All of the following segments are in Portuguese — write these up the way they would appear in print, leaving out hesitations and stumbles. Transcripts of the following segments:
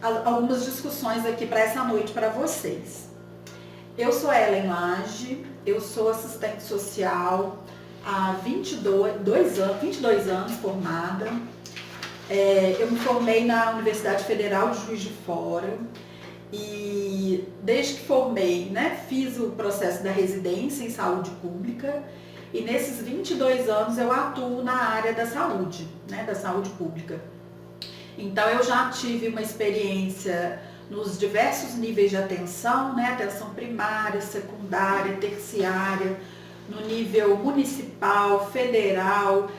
algumas discussões aqui para essa noite para vocês. Eu sou a Ellen Lange, eu sou assistente social há 22 anos formada. Eu me formei na Universidade Federal de Juiz de Fora e desde que formei, né, fiz o processo da residência em saúde pública e nesses 22 anos eu atuo na área da saúde, né, da saúde pública. Então eu já tive uma experiência nos diversos níveis de atenção, né, atenção primária, secundária, terciária, no nível municipal, federal,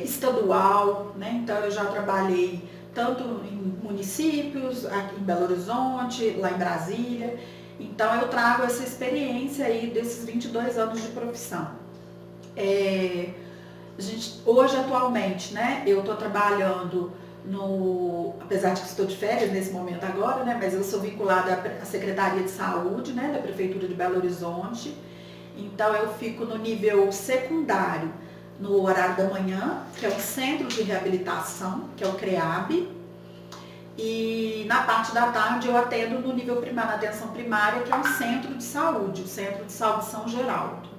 estadual, né? Então eu já trabalhei tanto em municípios, aqui em Belo Horizonte, lá em Brasília. Então eu trago essa experiência aí desses 22 anos de profissão. Hoje, atualmente, né, eu estou trabalhando apesar de que estou de férias nesse momento agora, né, mas eu sou vinculada à Secretaria de Saúde, né, da Prefeitura de Belo Horizonte. Então eu fico no nível secundário, no horário da manhã, que é o Centro de Reabilitação, que é o CREAB, e na parte da tarde eu atendo no nível primário, na atenção primária, que é um Centro de Saúde, o Centro de Saúde São Geraldo.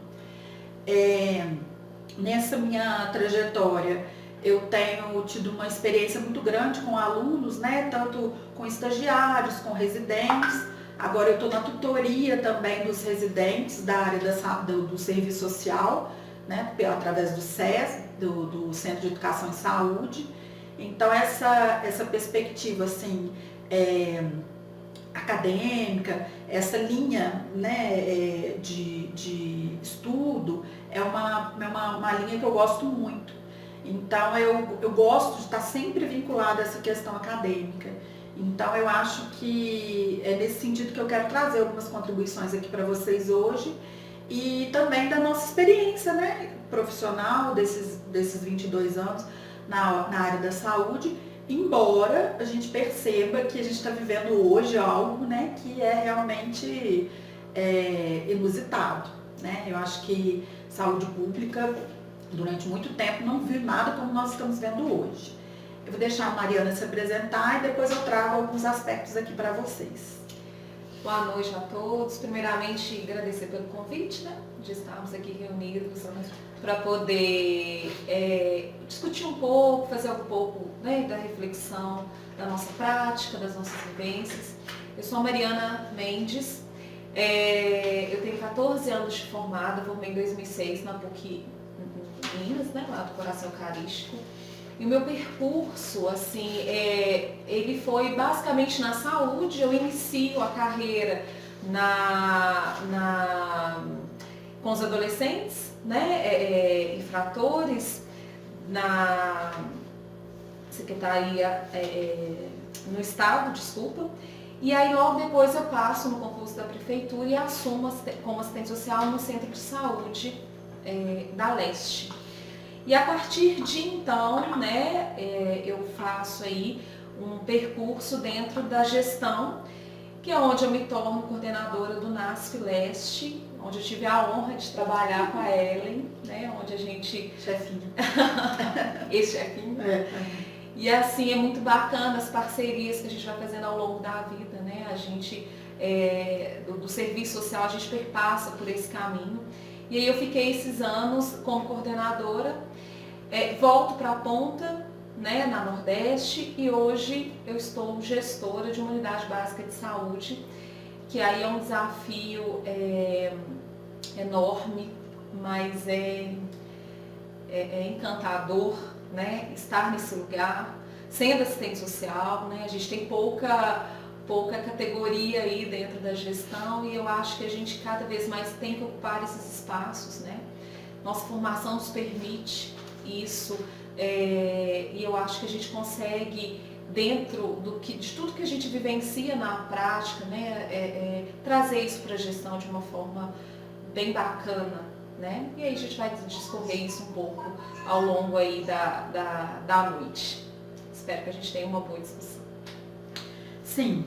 Nessa minha trajetória, eu tenho tido uma experiência muito grande com alunos, né, tanto com estagiários, com residentes. Agora eu estou na tutoria também dos residentes da área do serviço social, né, através do SES, do Centro de Educação e Saúde. Então essa perspectiva assim, acadêmica, essa linha, né, de estudo, é uma linha que eu gosto muito. Então eu gosto de estar sempre vinculada a essa questão acadêmica. Então eu acho que é nesse sentido que eu quero trazer algumas contribuições aqui para vocês hoje e também da nossa experiência, né, profissional desses 22 anos na área da saúde, embora a gente perceba que a gente está vivendo hoje algo, né, que é realmente inusitado, né? Eu acho que saúde pública durante muito tempo não viu nada como nós estamos vendo hoje. Eu vou deixar a Mariana se apresentar e depois eu trago alguns aspectos aqui para vocês. Boa noite a todos. Primeiramente, agradecer pelo convite, né, de estarmos aqui reunidos para poder discutir um pouco, fazer um pouco, né, da reflexão da nossa prática, das nossas vivências. Eu sou a Mariana Mendes, eu tenho 14 anos de formada, formei em 2006 na PUC Minas, né, lá do Coração Eucarístico. E o meu percurso, assim, ele foi basicamente na saúde. Eu inicio a carreira com os adolescentes, né, infratores, na Secretaria, no Estado, desculpa. E aí logo depois eu passo no concurso da Prefeitura e assumo como assistente social no Centro de Saúde da Leste. E a partir de então, né, eu faço aí um percurso dentro da gestão, que é onde eu me torno coordenadora do NASF Leste, onde eu tive a honra de trabalhar com a Ellen, né, onde a gente... Chefinho. Ex-chefinho. E assim, é muito bacana as parcerias que a gente vai fazendo ao longo da vida, né? A gente, do serviço social, a gente perpassa por esse caminho. E aí eu fiquei esses anos como coordenadora, volto para a ponta, né, na Nordeste, e hoje eu estou gestora de uma unidade básica de saúde, que aí é um desafio enorme, mas é encantador, né, estar nesse lugar, sendo assistente social, né? A gente tem pouca categoria aí dentro da gestão e eu acho que a gente cada vez mais tem que ocupar esses espaços, né? Nossa formação nos permite isso, e eu acho que a gente consegue, dentro de tudo que a gente vivencia na prática, né, trazer isso para a gestão de uma forma bem bacana, né? E aí a gente vai discorrer isso um pouco ao longo aí da noite. Espero que a gente tenha uma boa discussão. Sim.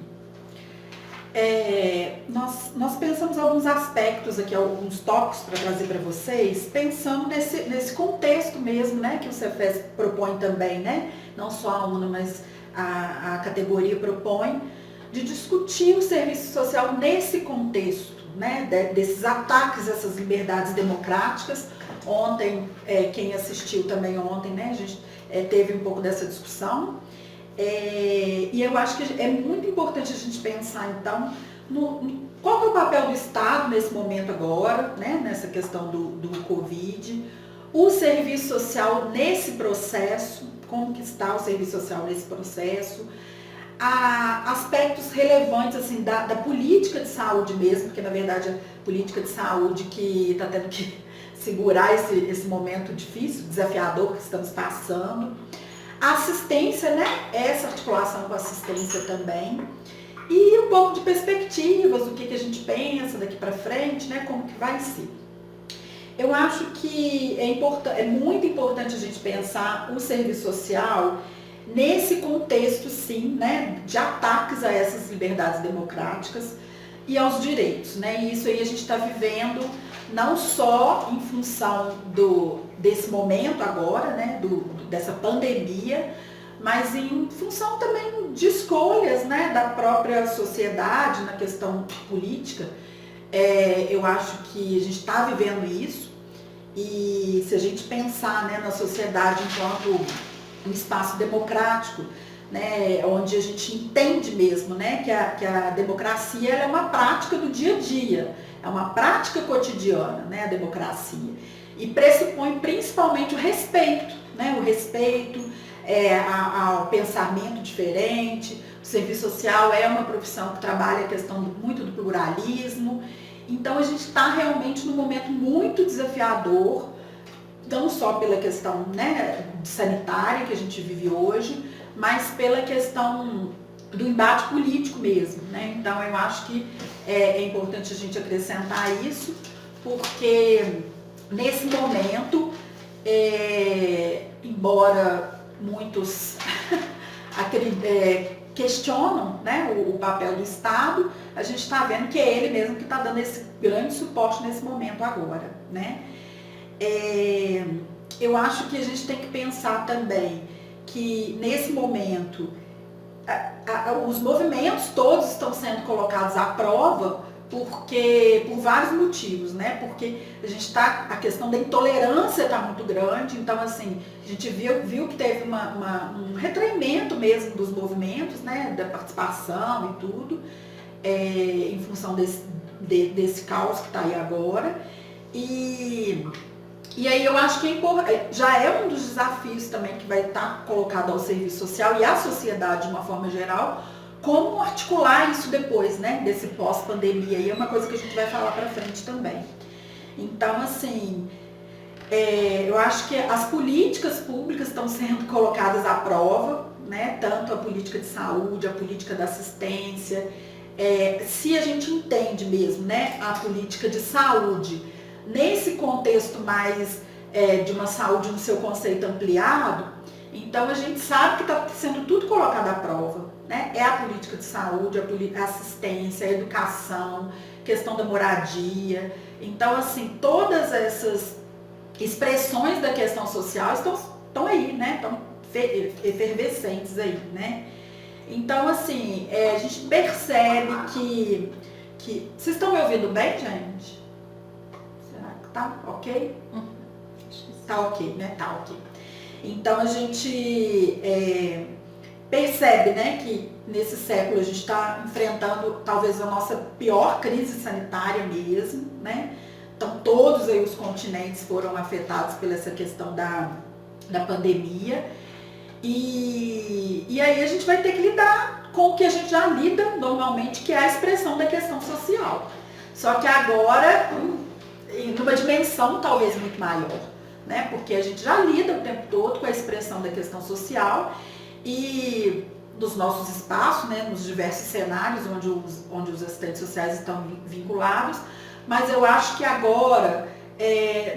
Nós pensamos alguns aspectos aqui, alguns tópicos para trazer para vocês, pensando nesse contexto mesmo, né, que o Cefes propõe também, né, não só a UNA, mas a categoria propõe, de discutir o serviço social nesse contexto, né, desses ataques a essas liberdades democráticas. Ontem, quem assistiu também ontem, né, a gente teve um pouco dessa discussão. E eu acho que é muito importante a gente pensar, então, qual é o papel do Estado nesse momento agora, né, nessa questão do Covid, o serviço social nesse processo, como que está o serviço social nesse processo, aspectos relevantes assim, da política de saúde mesmo, porque na verdade a política de saúde que está tendo que segurar esse momento difícil, desafiador que estamos passando, a assistência, né? Essa articulação com a assistência também, e um pouco de perspectivas, o que a gente pensa daqui para frente, né? Como que vai ser. Eu acho que é muito importante a gente pensar o serviço social nesse contexto, sim, né, de ataques a essas liberdades democráticas e aos direitos, né? E isso aí a gente está vivendo não só em função desse momento agora, né, dessa pandemia, mas em função também de escolhas, né, da própria sociedade na questão política. Eu acho que a gente está vivendo isso, e se a gente pensar, né, na sociedade enquanto um espaço democrático, né, onde a gente entende mesmo, né, que a democracia ela é uma prática do dia a dia, é uma prática cotidiana, né, a democracia, e pressupõe principalmente o respeito, né, o respeito ao pensamento diferente. O serviço social é uma profissão que trabalha a questão muito do pluralismo. Então a gente está realmente num momento muito desafiador, não só pela questão, né, sanitária que a gente vive hoje, mas pela questão do embate político mesmo, né? Então eu acho que é importante a gente acrescentar isso, porque nesse momento, embora muitos questionam, né, o papel do Estado, a gente está vendo que é ele mesmo que está dando esse grande suporte nesse momento agora, né? Eu acho que a gente tem que pensar também que nesse momento os movimentos todos estão sendo colocados à prova por vários motivos, né? Porque a questão da intolerância está muito grande, então assim, a gente viu que teve um retraimento mesmo dos movimentos, né? Da participação e tudo, em função desse caos que está aí agora. E aí eu acho que já é um dos desafios também que vai estar colocado ao serviço social e à sociedade de uma forma geral, como articular isso depois, né, desse pós-pandemia, e é uma coisa que a gente vai falar para frente também. Então, assim, eu acho que as políticas públicas estão sendo colocadas à prova, né, tanto a política de saúde, a política da assistência, se a gente entende mesmo, né, a política de saúde, nesse contexto mais de uma saúde no seu conceito ampliado, então a gente sabe que está sendo tudo colocado à prova, né? É a política de saúde, a assistência, a educação, questão da moradia. Então, assim, todas essas expressões da questão social estão aí, né? Estão efervescentes aí, né? Então, assim, a gente percebe que... Vocês estão me ouvindo bem, gente? Tá ok? Tá ok, né? Tá ok. Então a gente percebe, né, que nesse século a gente está enfrentando talvez a nossa pior crise sanitária mesmo, né? Então todos aí os continentes foram afetados pela essa questão da pandemia. E aí a gente vai ter que lidar com o que a gente já lida normalmente, que é a expressão da questão social. Só que agora numa dimensão talvez muito maior, né? Porque a gente já lida o tempo todo com a expressão da questão social e nos nossos espaços, né? Nos diversos cenários onde os assistentes sociais estão vinculados, mas eu acho que agora,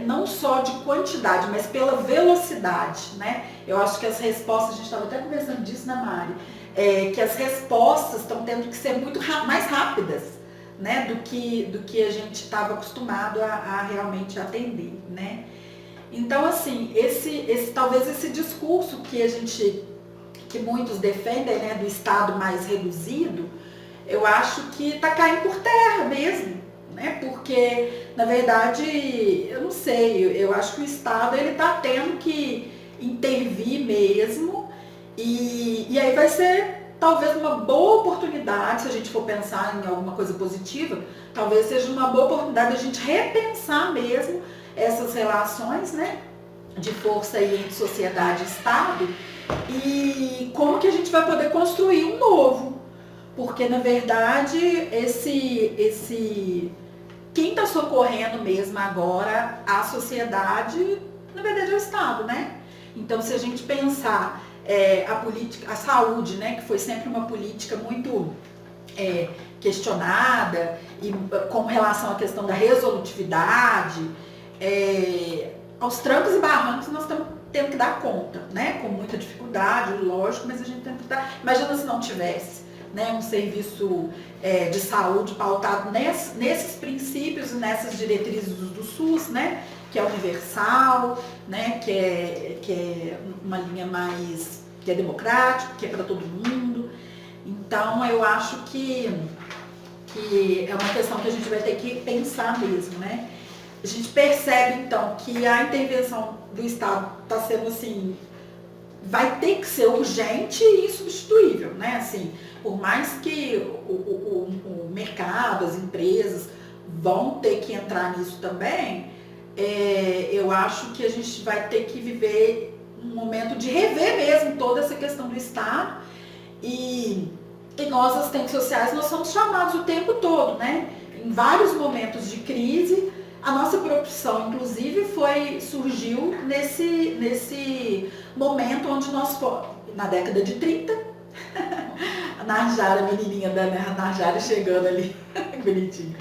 não só de quantidade, mas pela velocidade, né? Eu acho que as respostas, a gente estava até conversando disso, né, Mari? Que as respostas estão tendo que ser muito mais rápidas, né, do que a gente estava acostumado a realmente atender, né? Então, assim, talvez esse discurso que que muitos defendem, né, do Estado mais reduzido, eu acho que está caindo por terra mesmo, né? Porque, na verdade, eu não sei, eu acho que o Estado ele está tendo que intervir mesmo e aí vai ser talvez uma boa oportunidade, se a gente for pensar em alguma coisa positiva, talvez seja uma boa oportunidade de a gente repensar mesmo essas relações, né, de força aí entre sociedade e Estado e como que a gente vai poder construir um novo. Porque, na verdade, quem está socorrendo mesmo agora a sociedade, na verdade, é o Estado, né? Então, se a gente pensar a política, a saúde, né, que foi sempre uma política muito questionada, e com relação à questão da resolutividade, aos trancos e barrancos nós estamos tendo que dar conta, né? Com muita dificuldade, lógico, mas a gente tem que dar. Imagina se não tivesse, né, um serviço de saúde pautado nesses princípios e nessas diretrizes do SUS, né, que é universal, né, que é uma linha mais que é democrática, que é para todo mundo. Então eu acho que é uma questão que a gente vai ter que pensar mesmo, né? A gente percebe então que a intervenção do Estado está sendo assim, vai ter que ser urgente e insubstituível, né? Assim, por mais que o mercado, as empresas vão ter que entrar nisso também, eu acho que a gente vai ter que viver um momento de rever mesmo toda essa questão do Estado e nós, assistentes sociais, nós somos chamados o tempo todo, né? Em vários momentos de crise, a nossa profissão, inclusive, surgiu nesse momento onde nós fomos, na década de 30, a Narjara, a menininha da Narjara chegando ali, bonitinha.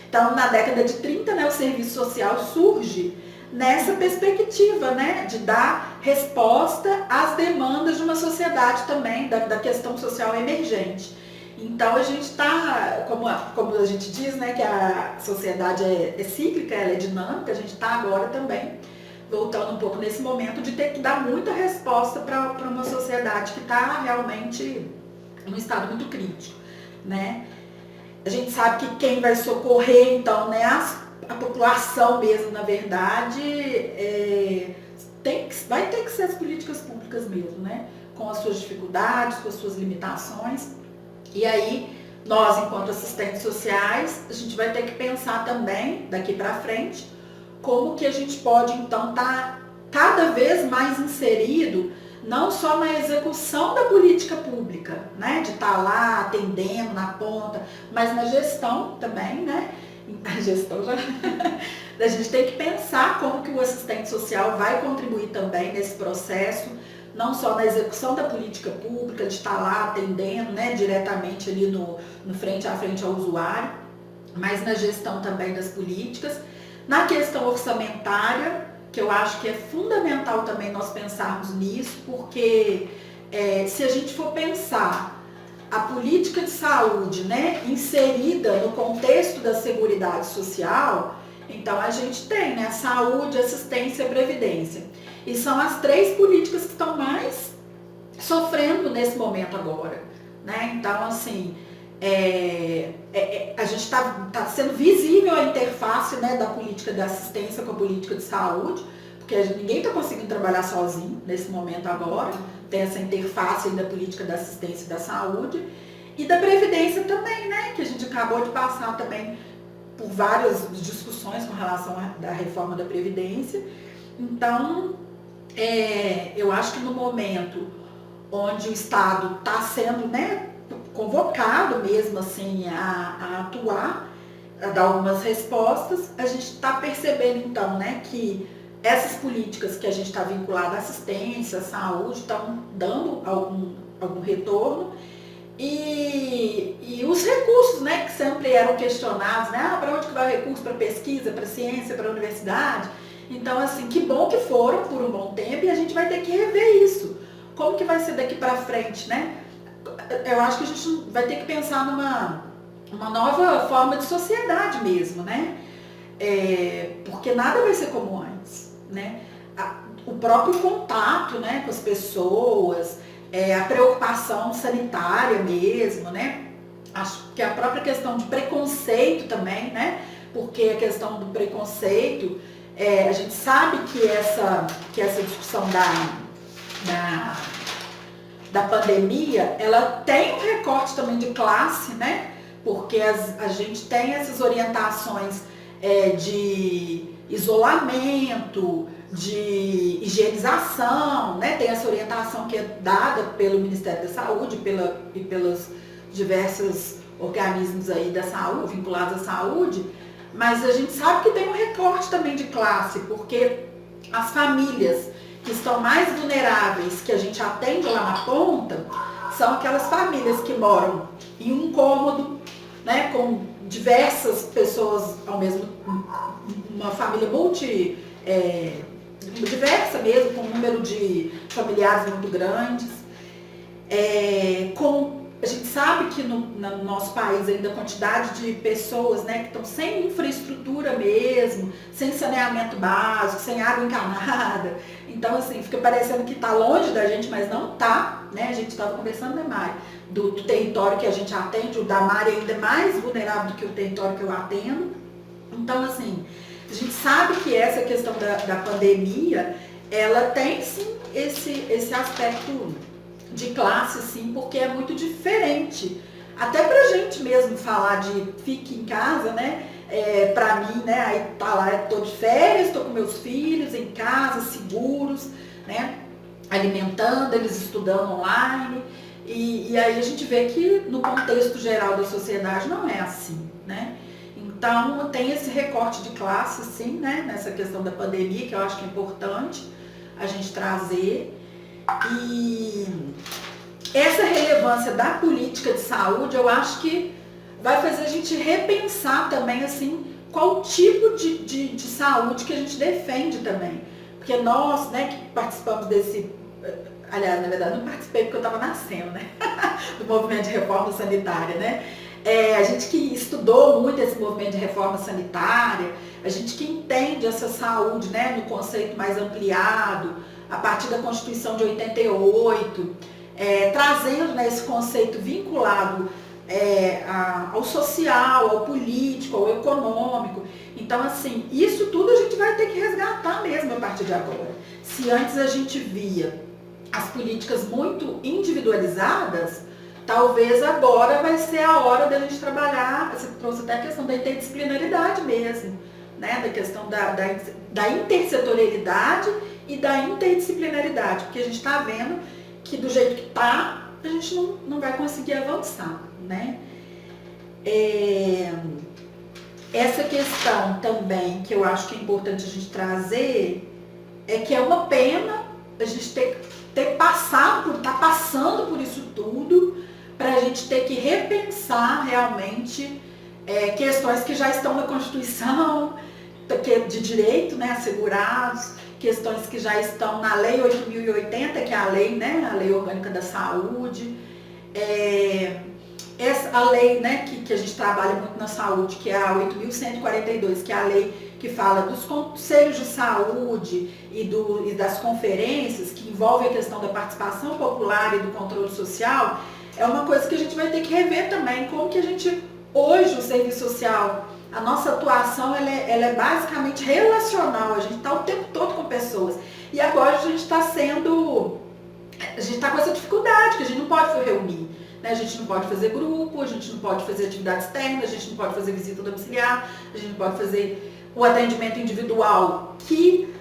Então, na década de 30, né, o serviço social surge nessa perspectiva, né, de dar resposta às demandas de uma sociedade também, da questão social emergente. Então, a gente está, como a gente diz, né, que a sociedade é cíclica, ela é dinâmica, a gente está agora também voltando um pouco nesse momento de ter que dar muita resposta para uma sociedade que está realmente num estado muito crítico, né? A gente sabe que quem vai socorrer, então, né, a população mesmo, na verdade, vai ter que ser as políticas públicas mesmo, né? Com as suas dificuldades, com as suas limitações. E aí, nós, enquanto assistentes sociais, a gente vai ter que pensar também, daqui para frente, como que a gente pode, então, estar cada vez mais inserido, não só na execução da política pública, né? De estar lá atendendo na ponta, mas na gestão também, né? A gestão já... A gente tem que pensar como que o assistente social vai contribuir também nesse processo, não só na execução da política pública, de estar lá atendendo, né, diretamente ali no frente a frente ao usuário, mas na gestão também das políticas, na questão orçamentária, que eu acho que é fundamental também nós pensarmos nisso, porque se a gente for pensar a política de saúde, né, inserida no contexto da Seguridade Social, então a gente tem, né, saúde, assistência e previdência. E são as três políticas que estão mais sofrendo nesse momento agora, né? Então, assim, a gente está sendo visível a interface, né, da política de assistência com a política de saúde, porque ninguém está conseguindo trabalhar sozinho nesse momento agora, tem essa interface da política da assistência e da saúde, e da previdência também, né, que a gente acabou de passar também por várias discussões com relação à reforma da previdência. Então, eu acho que no momento onde o Estado está sendo, né, convocado mesmo assim a atuar, a dar algumas respostas, a gente está percebendo então, né, que essas políticas que a gente está vinculado à assistência, à saúde, estão dando algum retorno. E os recursos, né, que sempre eram questionados, né, para onde que vai o recurso para pesquisa, para ciência, para universidade? Então, assim, que bom que foram por um bom tempo e a gente vai ter que rever isso. Como que vai ser daqui para frente, né? Eu acho que a gente vai ter que pensar numa nova forma de sociedade mesmo, né? Porque nada vai ser como antes, né? O próprio contato, né, com as pessoas, a preocupação sanitária mesmo, né? Acho que a própria questão de preconceito também, né? Porque a questão do preconceito, a gente sabe que essa discussão da pandemia, ela tem um recorte também de classe, né? Porque a gente tem essas orientações de isolamento, de higienização, né? Tem essa orientação que é dada pelo Ministério da Saúde e pelos diversos organismos aí da saúde, vinculados à saúde, mas a gente sabe que tem um recorte também de classe, porque as famílias que estão mais vulneráveis, que a gente atende lá na ponta, são aquelas famílias que moram em um cômodo, né, com diversas pessoas ao mesmo uma família diversa mesmo, com um número de familiares muito grandes. A gente sabe que no nosso país ainda a quantidade de pessoas, né, que estão sem infraestrutura mesmo, sem saneamento básico, sem água encanada. Então, assim, fica parecendo que está longe da gente, mas não está, né? A gente estava conversando, né, Mari, do território que a gente atende, o da Mari ainda é mais vulnerável do que o território que eu atendo. Então, assim, a gente sabe que essa questão da pandemia, ela tem sim esse aspecto de classe, sim, porque é muito diferente. Até pra gente mesmo falar de fique em casa, né? Pra mim, né? Aí tá lá, tô de férias, tô com meus filhos em casa, seguros, né? Alimentando, eles estudando online. E aí a gente vê que no contexto geral da sociedade não é assim, né? Então tem esse recorte de classe, sim, né? Nessa questão da pandemia, que eu acho que é importante a gente trazer. E essa relevância da política de saúde, eu acho que vai fazer a gente repensar também, assim, qual tipo de saúde que a gente defende também. Porque nós, né, que participamos aliás, na verdade, não participei porque eu estava nascendo, né, do movimento de reforma sanitária, né. A gente que estudou muito esse movimento de reforma sanitária, a gente que entende essa saúde, né, no conceito mais ampliado, a partir da Constituição de 88, trazendo, né, esse conceito vinculado ao social, ao político, ao econômico. Então, assim, isso tudo a gente vai ter que resgatar mesmo a partir de agora. Se antes a gente via as políticas muito individualizadas, talvez agora vai ser a hora da gente trabalhar, você trouxe até a questão da interdisciplinaridade mesmo, né, da questão da intersetorialidade e da interdisciplinaridade, porque a gente está vendo que do jeito que está, a gente não vai conseguir avançar, né? Essa questão também, que eu acho que é importante a gente trazer, é que é uma pena a gente ter passado, tá passando por isso tudo, para a gente ter que repensar realmente questões que já estão na Constituição, de direito, né, assegurados, questões que já estão na Lei 8.080, que é a lei, né, a Lei Orgânica da Saúde, a lei, né, que a gente trabalha muito na saúde, que é a 8.142, que é a lei que fala dos conselhos de saúde e das conferências, que envolve a questão da participação popular e do controle social, é uma coisa que a gente vai ter que rever também, como que a gente, hoje, o serviço social, a nossa atuação ela é basicamente relacional, a gente está o tempo todo com pessoas. E agora a gente está com essa dificuldade, que a gente não pode se reunir, né? A gente não pode fazer grupo, a gente não pode fazer atividade externa, a gente não pode fazer visita domiciliar, a gente não pode fazer o atendimento individual que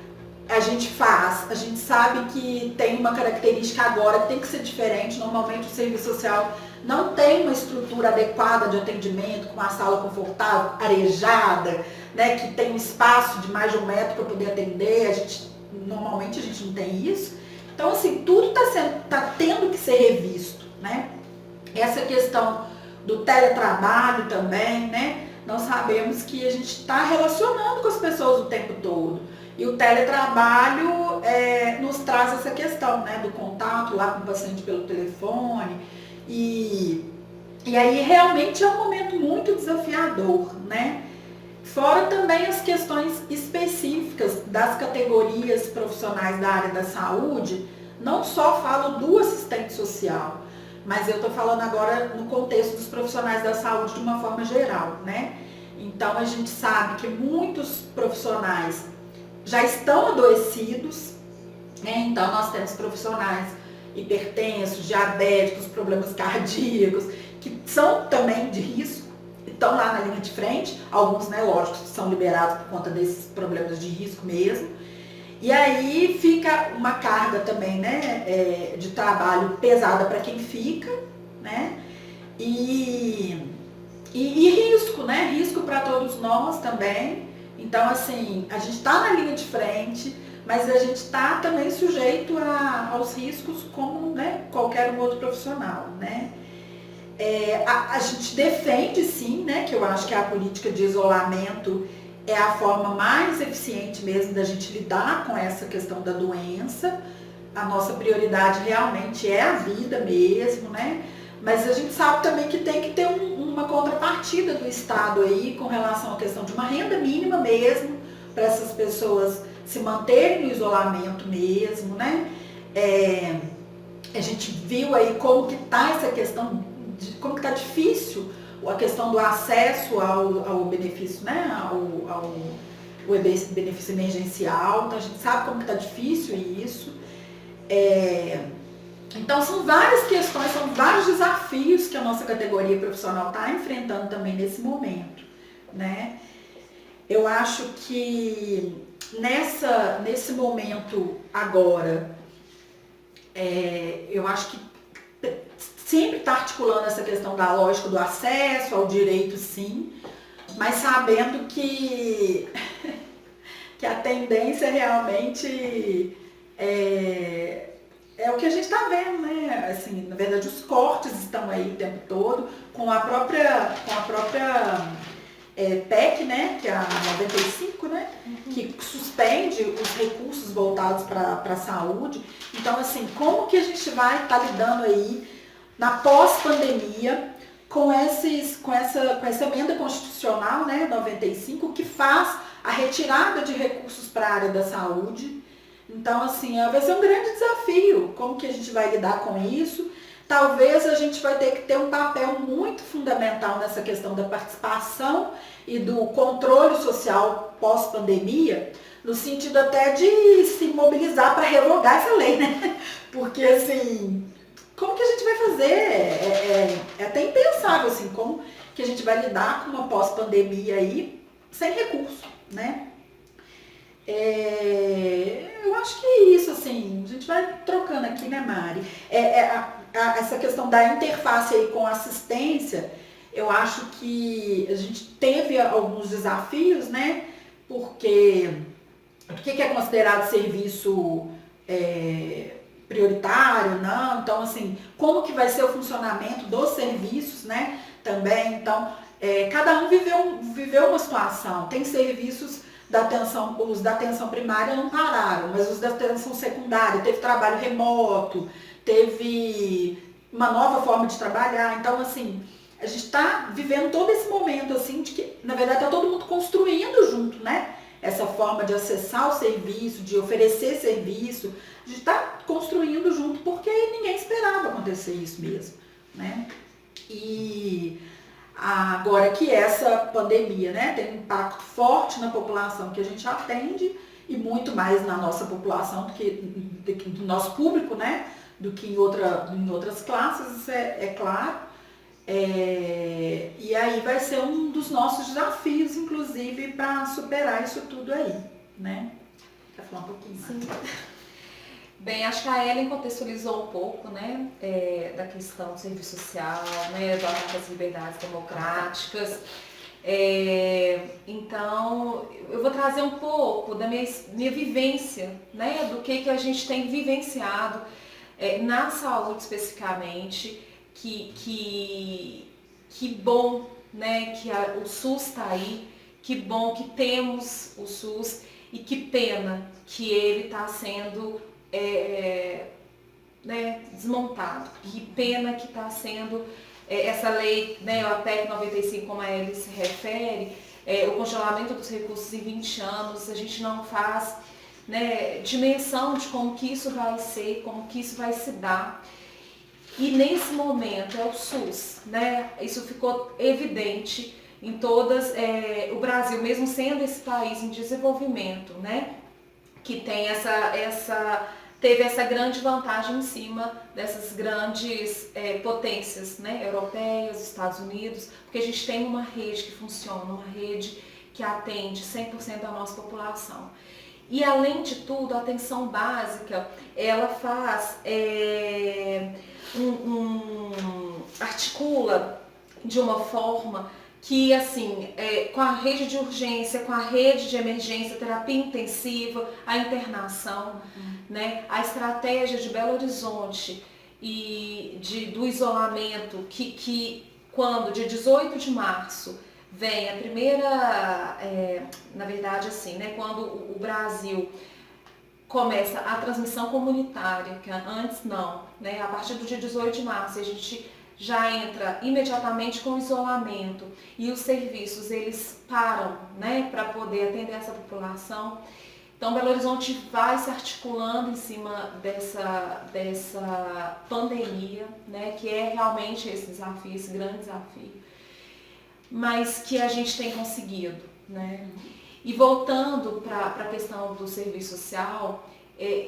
a gente faz. A gente sabe que tem uma característica agora que tem que ser diferente. Normalmente o serviço social não tem uma estrutura adequada de atendimento, com uma sala confortável, arejada, né, que tem um espaço de mais de 1 metro para poder atender. Normalmente a gente não tem isso. Então, assim, tudo está tendo que ser revisto, né? Essa questão do teletrabalho também, né? Nós sabemos que a gente está relacionando com as pessoas o tempo todo. E o teletrabalho nos traz essa questão, né, do contato lá com o paciente pelo telefone. E aí realmente é um momento muito desafiador, né? Fora também as questões específicas das categorias profissionais da área da saúde, não só falo do assistente social, mas eu estou falando agora no contexto dos profissionais da saúde de uma forma geral, né? Então a gente sabe que muitos profissionais já estão adoecidos, né? Então nós temos profissionais hipertensos, diabéticos, problemas cardíacos, que são também de risco, estão lá na linha de frente, alguns, né, lógico, são liberados por conta desses problemas de risco mesmo. E aí fica uma carga também, né, de trabalho pesada para quem fica, né, e risco, né, risco para todos nós também. Então, assim, a gente está na linha de frente, mas a gente está também sujeito aos riscos como, né, qualquer um outro profissional, né. A gente defende sim, né, que eu acho que a política de isolamento é a forma mais eficiente mesmo da gente lidar com essa questão da doença. A nossa prioridade realmente é a vida mesmo, né? Mas a gente sabe também que tem que ter uma contrapartida do Estado aí com relação à questão de uma renda mínima mesmo, para essas pessoas se manterem no isolamento mesmo, né? A gente viu aí como que tá essa questão, como que tá difícil a questão do acesso ao benefício, né, ao benefício emergencial. Então a gente sabe como que está difícil isso. Então são várias questões, são vários desafios que a nossa categoria profissional está enfrentando também nesse momento, né? Eu acho que nesse momento agora, eu acho que sempre está articulando essa questão da lógica do acesso ao direito, sim, mas sabendo que a tendência realmente é o que a gente está vendo, né? Assim, na verdade, os cortes estão aí o tempo todo, com a própria PEC, né? Que é a 95, né? Que suspende os recursos voltados para a saúde. Então, assim, como que a gente vai estar lidando aí na pós-pandemia, com essa emenda constitucional, né, 95, que faz a retirada de recursos para a área da saúde. Então, assim, vai ser um grande desafio, como que a gente vai lidar com isso. Talvez a gente vai ter que ter um papel muito fundamental nessa questão da participação e do controle social pós-pandemia, no sentido até de se mobilizar para revogar essa lei, né? Porque, assim, como que a gente vai fazer? É até impensável, assim, como que a gente vai lidar com uma pós-pandemia aí sem recurso, né? Eu acho que é isso, assim, a gente vai trocando aqui, né, Mari? Essa questão da interface aí com assistência, eu acho que a gente teve alguns desafios, né? Porque o que é considerado serviço prioritário, não? Então, assim, como que vai ser o funcionamento dos serviços, né? Também, então, cada um viveu uma situação. Tem serviços os da atenção primária não pararam, mas os da atenção secundária, teve trabalho remoto, teve uma nova forma de trabalhar. Então, assim, a gente está vivendo todo esse momento, assim, de que, na verdade, está todo mundo construindo junto, né? Essa forma de acessar o serviço, de oferecer serviço, a gente está construindo junto, porque ninguém esperava acontecer isso mesmo, né? E agora que essa pandemia, né, tem um impacto forte na população que a gente atende e muito mais na nossa população do que no nosso público, né, do que em outras classes, isso é claro. E aí vai ser um dos nossos desafios, inclusive, para superar isso tudo aí, né? Quer falar um pouquinho mais? Sim. Bem, acho que a Ellen contextualizou um pouco, né, da questão do serviço social, né, das liberdades democráticas. Então, eu vou trazer um pouco da minha vivência, né, do que a gente tem vivenciado na saúde especificamente, que bom, né, que o SUS está aí, que bom que temos o SUS e que pena que ele está sendo né, desmontado. Que pena que está sendo essa lei, né, a PEC 95, como a Ellen se refere, o congelamento dos recursos em 20 anos, a gente não faz né, dimensão de como que isso vai ser, como que isso vai se dar. E nesse momento é o SUS, né? Isso ficou evidente em todas, o Brasil, mesmo sendo esse país em desenvolvimento, né? Que tem teve essa grande vantagem em cima dessas grandes potências, né? Europeias, Estados Unidos, porque a gente tem uma rede que funciona, uma rede que atende 100% da nossa população. E além de tudo, a atenção básica, ela faz, articula de uma forma que, assim, com a rede de urgência, com a rede de emergência, terapia intensiva, a internação, né, a estratégia de Belo Horizonte e do isolamento, que quando, dia 18 de março, vem a primeira, na verdade, assim, né, quando o Brasil começa a transmissão comunitária, que antes não, né, a partir do dia 18 de março, a gente já entra imediatamente com o isolamento e os serviços, eles param, né, para poder atender essa população. Então, Belo Horizonte vai se articulando em cima dessa pandemia, né, que é realmente esse desafio, esse grande desafio, mas que a gente tem conseguido, né? E voltando para a questão do serviço social,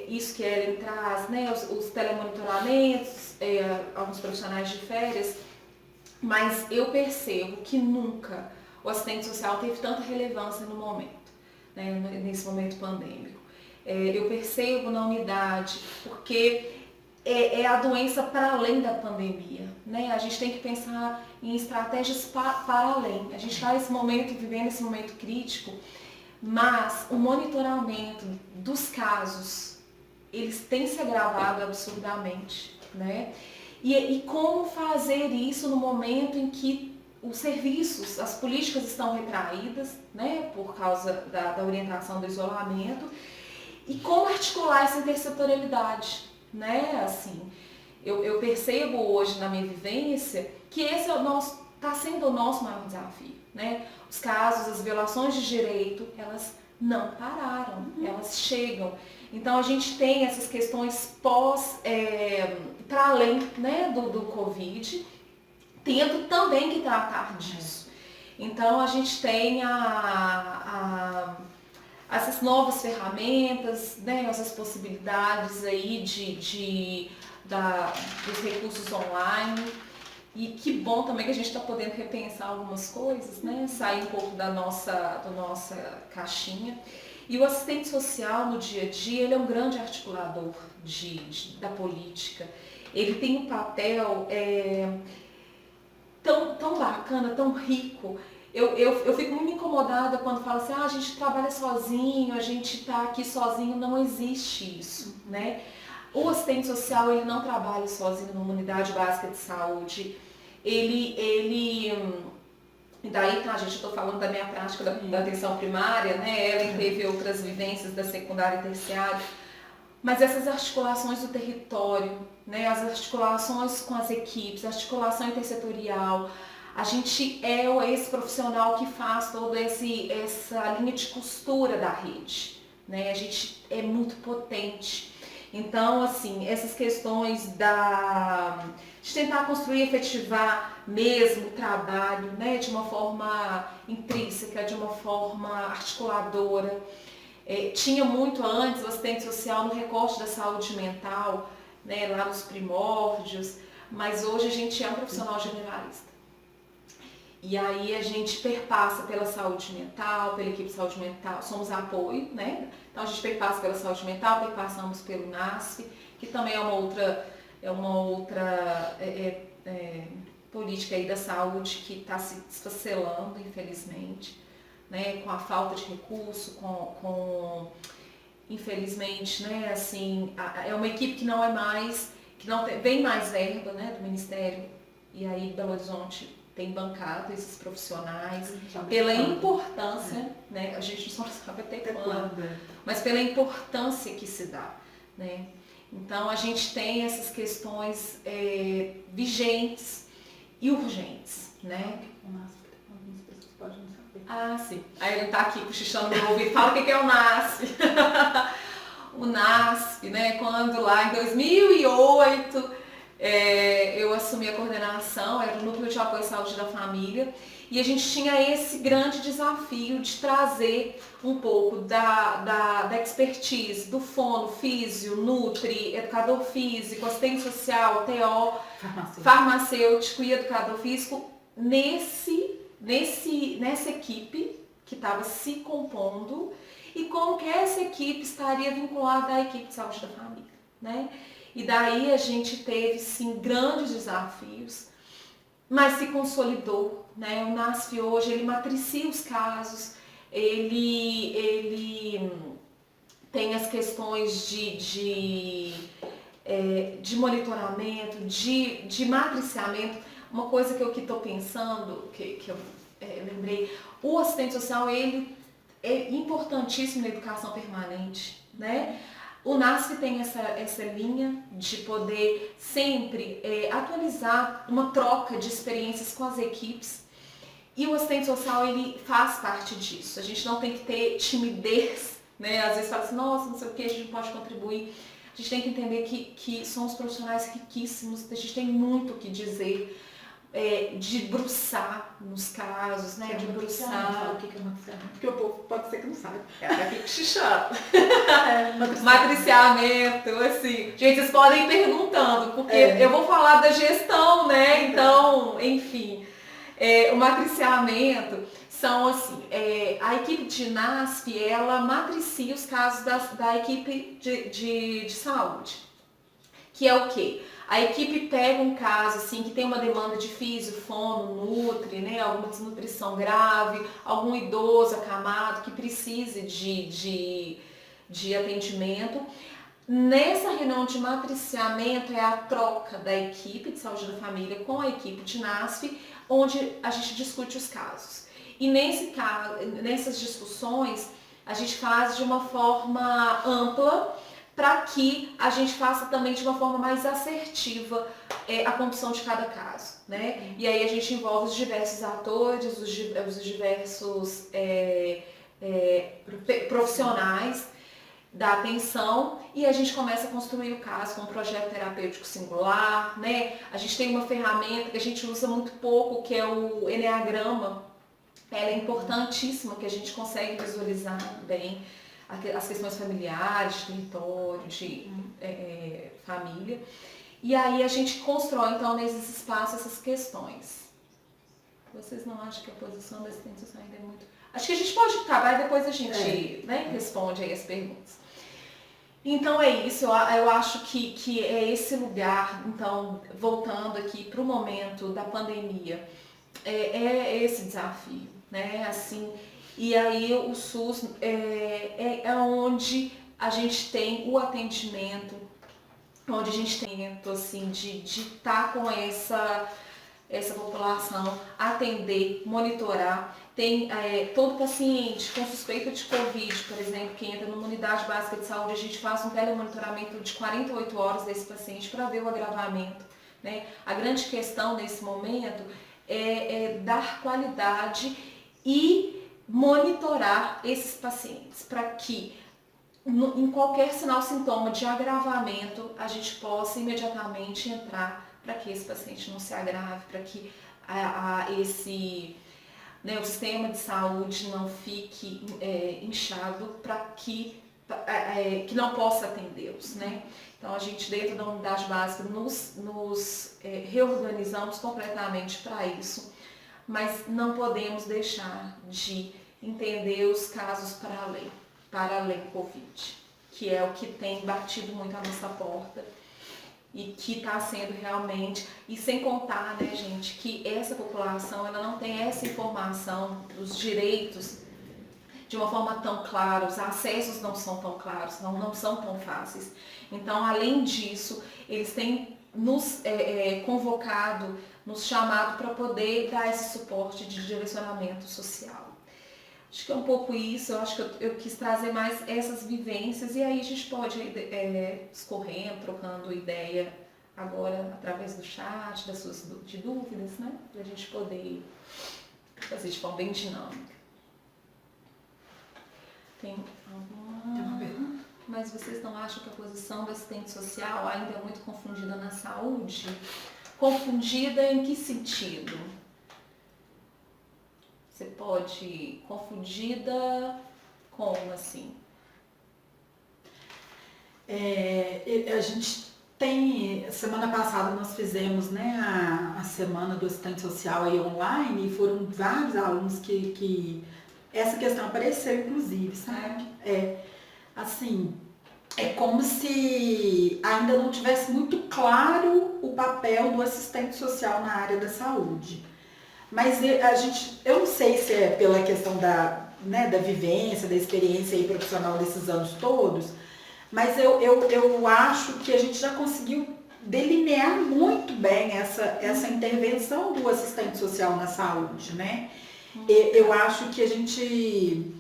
isso que Ellen traz, né, os telemonitoramentos, alguns profissionais de férias, mas eu percebo que nunca o assistente social teve tanta relevância no momento, né, nesse momento pandêmico. Eu percebo na unidade, porque é a doença para além da pandemia, né? A gente tem que pensar em estratégias para além. A gente está vivendo esse momento crítico, mas o monitoramento dos casos, eles têm se agravado absurdamente, né? E como fazer isso no momento em que os serviços, as políticas estão retraídas, né, por causa da orientação do isolamento, e como articular essa intersetorialidade, né? Assim, eu percebo hoje na minha vivência que esse está sendo o nosso maior desafio, né? Os casos, as violações de direito, elas não pararam, elas chegam. Então a gente tem essas questões para além, né, do Covid, tendo também que tratar disso. Então a gente tem essas novas ferramentas, né, essas possibilidades aí dos recursos online. E que bom também que a gente está podendo repensar algumas coisas, né? Sair um pouco da nossa caixinha. E o assistente social no dia a dia, ele é um grande articulador da política. Ele tem um papel tão bacana, tão rico. Eu fico muito incomodada quando fala assim, a gente trabalha sozinho, a gente está aqui sozinho. Não existe isso, né? O assistente social, ele não trabalha sozinho numa unidade básica de saúde. E daí, tá, gente, eu estou falando da minha prática da atenção primária, né? Ela teve outras vivências da secundária e terciária. Mas essas articulações do território, né? As articulações com as equipes, a articulação intersetorial, a gente é esse profissional que faz toda essa linha de costura da rede, né? A gente é muito potente. Então, assim, essas questões de tentar construir, efetivar mesmo o trabalho, né, de uma forma intrínseca, de uma forma articuladora. Tinha muito antes o assistente social no recorte da saúde mental, né, lá nos primórdios, mas hoje a gente é um profissional generalista. E aí a gente perpassa pela saúde mental, pela equipe de saúde mental, somos apoio, né? Então a gente perpassa pela saúde mental, perpassamos pelo NASF, que também é uma outra política aí da saúde que está se desfacelando, infelizmente, né? Com a falta de recurso, infelizmente, né? Assim, é uma equipe que não é mais, que não tem, vem mais verba, né, do Ministério, e aí Belo Horizonte tem bancado esses profissionais pela importância, né? A gente só sabe até quando, mas pela importância que se dá, né? Então a gente tem essas questões vigentes e urgentes, né? Algumas pessoas podem não saber. Ah, sim. Aí ele tá aqui cochichando no meu ouvido, fala o que é o NASF. o NASF, né? Quando lá em 2008 eu assumi a coordenação, era o Núcleo de Apoio à Saúde da Família, e a gente tinha esse grande desafio de trazer um pouco da expertise do fono, físio, nutri, educador físico, assistente social, TO, farmacêutico e educador físico nessa equipe que estava se compondo e como que essa equipe estaria vinculada à equipe de saúde da família, né? E daí a gente teve, sim, grandes desafios, mas se consolidou, né? O NASF hoje, ele matricia os casos, ele tem as questões de monitoramento, de matriciamento. Uma coisa que eu estou pensando, que eu lembrei, o assistente social, ele é importantíssimo na educação permanente, né? O NASF tem essa linha de poder sempre atualizar uma troca de experiências com as equipes, e o assistente social, ele faz parte disso. A gente não tem que ter timidez, né? Às vezes fala assim, nossa, não sei o que, a gente não pode contribuir. A gente tem que entender que somos profissionais riquíssimos, a gente tem muito o que dizer, de debruçar nos casos, né? De debruçar. O que é matriciamento? Porque o povo pode ser que não sabe. Aqui que se chama. Matriciamento, assim. Gente, vocês podem ir perguntando, porque eu vou falar da gestão, né? Então, enfim. O matriciamento são assim, a equipe de NASF, ela matricia os casos da equipe de saúde. Que é o quê? A equipe pega um caso assim, que tem uma demanda de físio, fono, nutri, né, alguma desnutrição grave, algum idoso acamado que precise de atendimento. Nessa reunião de matriciamento é a troca da equipe de saúde da família com a equipe de NASF, onde a gente discute os casos. E nessas discussões, a gente faz de uma forma ampla, para que a gente faça também de uma forma mais assertiva a condução de cada caso, né? E aí a gente envolve os diversos atores, os diversos profissionais da atenção, e a gente começa a construir o caso com um projeto terapêutico singular, né? A gente tem uma ferramenta que a gente usa muito pouco, que é o Enneagrama. Ela é importantíssima, que a gente consegue visualizar bem as questões familiares, de território, de família. E aí a gente constrói, então, nesses espaços, essas questões. Vocês não acham que a posição da assistente social ainda é muito... Acho que a gente pode acabar e depois a gente responde aí as perguntas. Então é isso, eu acho que é esse lugar, então, voltando aqui para o momento da pandemia, é esse desafio, né? Assim, e aí o SUS é onde a gente tem o atendimento, onde a gente tem assim, de estar com essa população, atender, monitorar. Tem todo paciente com suspeita de Covid, por exemplo, que entra numa unidade básica de saúde, a gente faz um telemonitoramento de 48 horas desse paciente para ver o agravamento, né? A grande questão nesse momento é dar qualidade e monitorar esses pacientes para que em qualquer sinal, sintoma de agravamento, a gente possa imediatamente entrar para que esse paciente não se agrave, para que o sistema de saúde não fique inchado, para que não possa atendê-los, né? Então a gente dentro da unidade básica nos reorganizamos completamente para isso, mas não podemos deixar de entender os casos para além Covid, que é o que tem batido muito a nossa porta e que está sendo realmente, e sem contar, né, gente, que essa população ela não tem essa informação dos direitos de uma forma tão clara, os acessos não são tão claros, não são tão fáceis. Então, além disso, eles têm nos convocado, nos chamado para poder dar esse suporte de direcionamento social. Acho que é um pouco isso, eu acho que eu quis trazer mais essas vivências, e aí a gente pode ir escorrendo, trocando ideia agora através do chat, das suas dúvidas, né? Para a gente poder fazer de forma bem dinâmica. Tem alguma... Mas vocês não acham que a posição do assistente social ainda é muito confundida na saúde? Confundida em que sentido? Você pode... Confundida como, assim? A gente tem... Semana passada nós fizemos, né, a semana do assistente social aí online, e foram vários alunos que essa questão apareceu, inclusive, sabe? Assim, é como se ainda não tivesse muito claro o papel do assistente social na área da saúde. Mas eu não sei se é pela questão né, da vivência, da experiência aí profissional desses anos todos, mas eu acho que a gente já conseguiu delinear muito bem essa intervenção do assistente social na saúde, né? Eu acho que a gente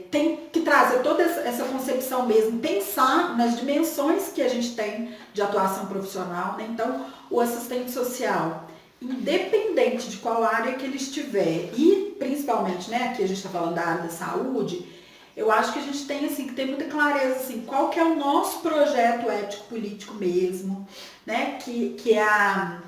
tem que trazer toda essa concepção mesmo, pensar nas dimensões que a gente tem de atuação profissional, né? Então, o assistente social, independente de qual área que ele estiver, e principalmente, né, aqui a gente está falando da área da saúde, eu acho que a gente tem assim, que ter muita clareza assim, qual que é o nosso projeto ético-político mesmo, né, que é a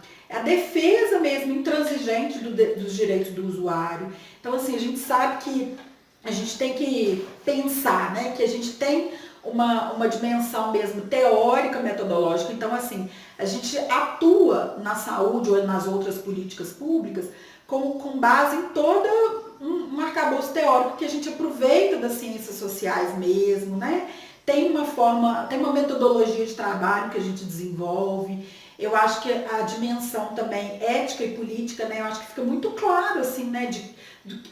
defesa mesmo intransigente dos direitos do usuário. Então, assim, a gente sabe que a gente tem que pensar, né, que a gente tem uma dimensão mesmo teórica, metodológica. Então, assim, a gente atua na saúde ou nas outras políticas públicas com base em todo um arcabouço teórico que a gente aproveita das ciências sociais mesmo, né? Tem uma metodologia de trabalho que a gente desenvolve. Eu acho que a dimensão também ética e política, né? Eu acho que fica muito claro, assim, né?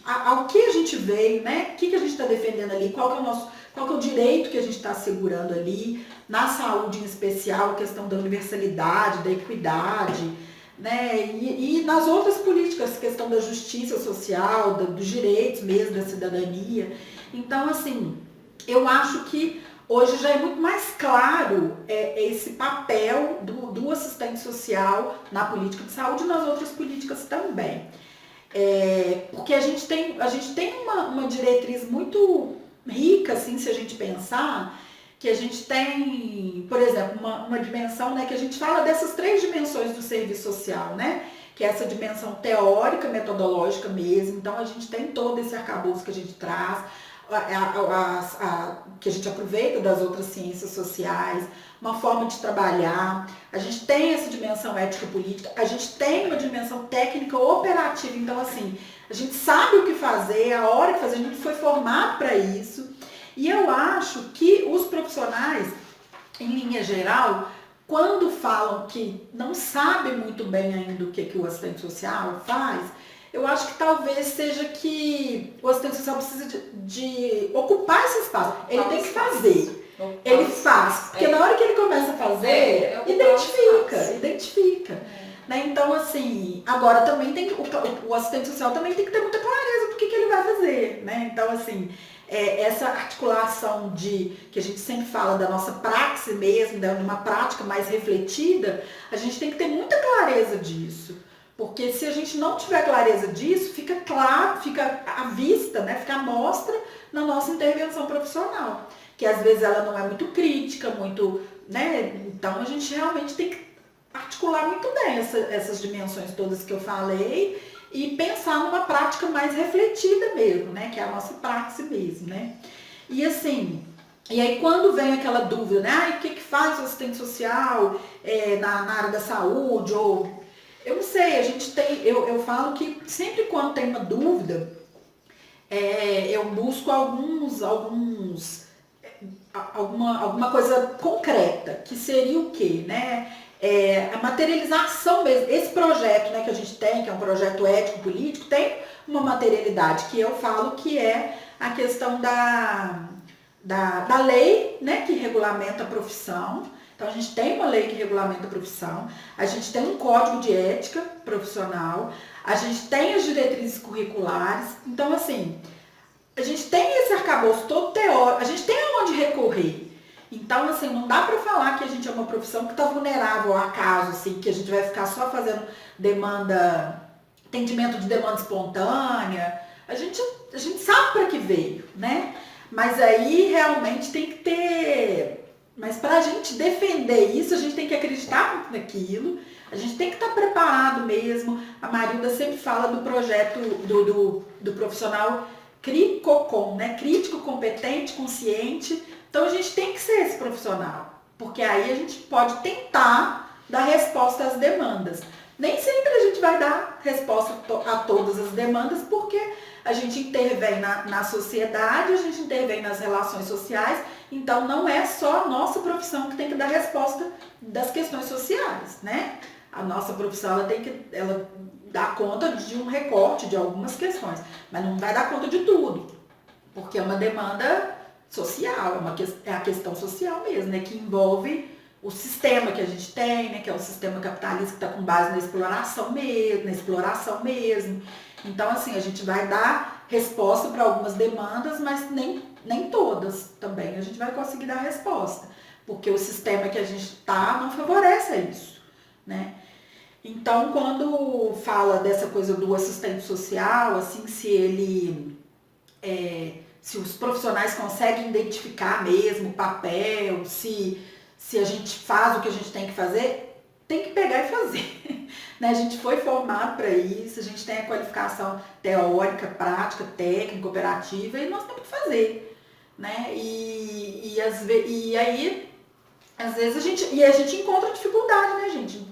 Ao que a gente veio, né? O que a gente está defendendo ali, qual que é o direito que a gente está assegurando ali, na saúde em especial, a questão da universalidade, da equidade, né? E nas outras políticas, a questão da justiça social, dos direitos mesmo, da cidadania. Então, assim, eu acho que hoje já é muito mais claro esse papel do assistente social na política de saúde e nas outras políticas também. Porque a gente tem uma diretriz muito rica, assim, se a gente pensar, que a gente tem, por exemplo, uma dimensão, né, que a gente fala dessas 3 dimensões do serviço social, né, que é essa dimensão teórica, metodológica mesmo. Então a gente tem todo esse arcabouço que a gente traz, que a gente aproveita das outras ciências sociais, uma forma de trabalhar. A gente tem essa dimensão ética política, a gente tem uma dimensão técnica operativa. Então, assim, a gente sabe o que fazer, a hora que fazer, a gente foi formado para isso. E eu acho que os profissionais, em linha geral, quando falam que não sabem muito bem ainda o que o assistente social faz, eu acho que talvez seja que o assistente social precisa de ocupar esse espaço. Ele tem que fazer. Ele faz. Porque na hora que ele começa a fazer, identifica. Né? Então, assim, agora também tem o assistente social também tem que ter muita clareza do que ele vai fazer. Né? Então, assim, essa articulação que a gente sempre fala da nossa praxe mesmo, de uma prática mais refletida, a gente tem que ter muita clareza disso. Porque se a gente não tiver clareza disso, fica claro, fica à vista, né? Fica à mostra na nossa intervenção profissional. Que às vezes ela não é muito crítica, muito, né? Então a gente realmente tem que articular muito bem essas dimensões todas que eu falei e pensar numa prática mais refletida mesmo, né? Que é a nossa praxe mesmo, né? E assim, e aí quando vem aquela dúvida, né? O que faz o assistente social na área da saúde? Ou eu não sei, a gente tem, eu falo que sempre quando tem uma dúvida, eu busco alguma coisa concreta, que seria o quê, né? A materialização mesmo, esse projeto, né, que a gente tem, que é um projeto ético-político, tem uma materialidade, que eu falo que é a questão da lei, né, que regulamenta a profissão. Então, a gente tem uma lei que regulamenta a profissão, a gente tem um código de ética profissional, a gente tem as diretrizes curriculares. Então, assim, a gente tem esse arcabouço todo teórico, a gente tem aonde recorrer. Então, assim, não dá para falar que a gente é uma profissão que está vulnerável ao acaso, assim, que a gente vai ficar só fazendo atendimento de demanda espontânea. A gente sabe para que veio, né? Mas aí realmente tem que ter. Mas para a gente defender isso, a gente tem que acreditar muito naquilo, a gente tem que estar preparado mesmo. A Marilda sempre fala do projeto do profissional CRICOCOM, né? Crítico, competente, consciente. Então a gente tem que ser esse profissional, porque aí a gente pode tentar dar resposta às demandas. Nem sempre a gente vai dar resposta a todas as demandas, porque a gente intervém na sociedade, a gente intervém nas relações sociais, então não é só a nossa profissão que tem que dar resposta das questões sociais, né? A nossa profissão ela dá conta de um recorte de algumas questões, mas não vai dar conta de tudo, porque é uma demanda social, é a questão social mesmo, né? Que envolve o sistema que a gente tem, né, que é o sistema capitalista que está com base na exploração mesmo. Então, assim, a gente vai dar resposta para algumas demandas, mas nem todas também a gente vai conseguir dar resposta, porque o sistema que a gente está não favorece isso, né? Então, quando fala dessa coisa do assistente social, assim, se os profissionais conseguem identificar mesmo o papel, se a gente faz o que a gente tem que fazer, tem que pegar e fazer. Né? A gente foi formado para isso, a gente tem a qualificação teórica, prática, técnica, operativa, e nós temos que fazer. Né? E aí, às vezes, a gente encontra dificuldade, né, gente?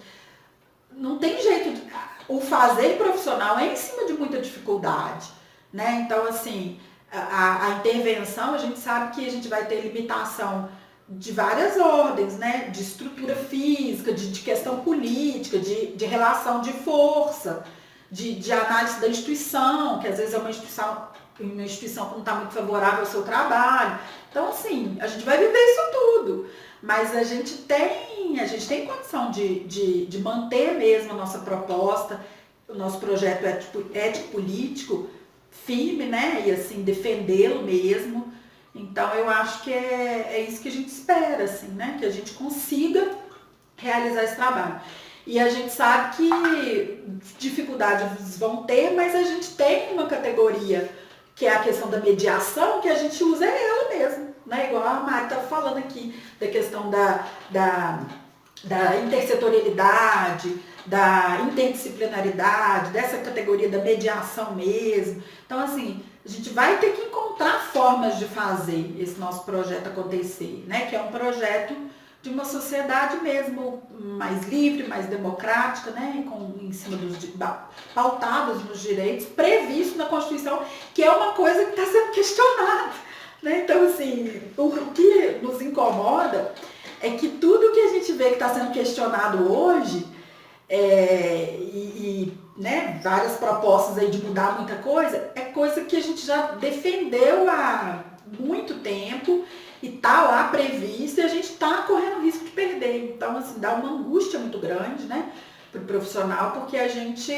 Não tem jeito. O fazer profissional é em cima de muita dificuldade. Né? Então, assim, a intervenção, a gente sabe que a gente vai ter limitação de várias ordens, né? De estrutura física, de questão política, de relação de força, de análise da instituição, que às vezes é uma instituição que não está muito favorável ao seu trabalho. Então, assim, a gente vai viver isso tudo, mas a gente tem condição de manter mesmo a nossa proposta, o nosso projeto ético-político firme, né? E assim, defendê-lo mesmo. Então eu acho que é isso que a gente espera, assim, né? Que a gente consiga realizar esse trabalho. E a gente sabe que dificuldades vão ter, mas a gente tem uma categoria que é a questão da mediação, que a gente usa ela mesmo, né? Igual a Mari estava falando aqui, da questão da intersetorialidade, da interdisciplinaridade, dessa categoria da mediação mesmo. Então, assim, a gente vai ter que encontrar formas de fazer esse nosso projeto acontecer, né? Que é um projeto de uma sociedade mesmo mais livre, mais democrática, né? Em cima pautados nos direitos, previsto na Constituição, que é uma coisa que está sendo questionada. Né? Então, assim, o que nos incomoda é que tudo que a gente vê que está sendo questionado hoje, né, várias propostas aí de mudar muita coisa, é coisa que a gente já defendeu há muito tempo e está lá previsto e a gente está correndo risco de perder. Então, assim, dá uma angústia muito grande, né, para o profissional, porque a gente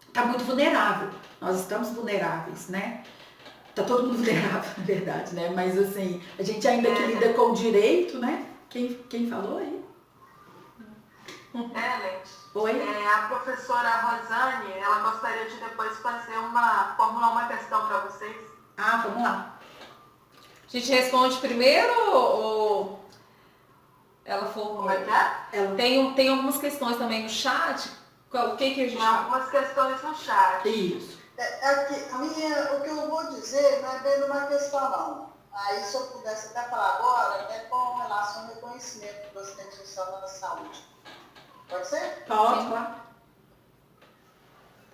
está muito vulnerável. Nós estamos vulneráveis, né? Tá todo mundo vulnerável, na verdade, né? Mas, assim, a gente ainda que lida com o direito, né? Quem falou aí? Ellen, Oi? a professora Rosane, ela gostaria de depois formular uma questão para vocês. Ah, vamos lá. A gente responde primeiro ou ela formula? Como é que é? Tem algumas questões também no chat. O que a gente... Tem algumas questões no chat. Isso. O que eu vou dizer não é bem uma questão, não. Aí, se eu pudesse até falar agora, é com relação ao reconhecimento do assistente social na saúde. Pode ser? Pode, claro.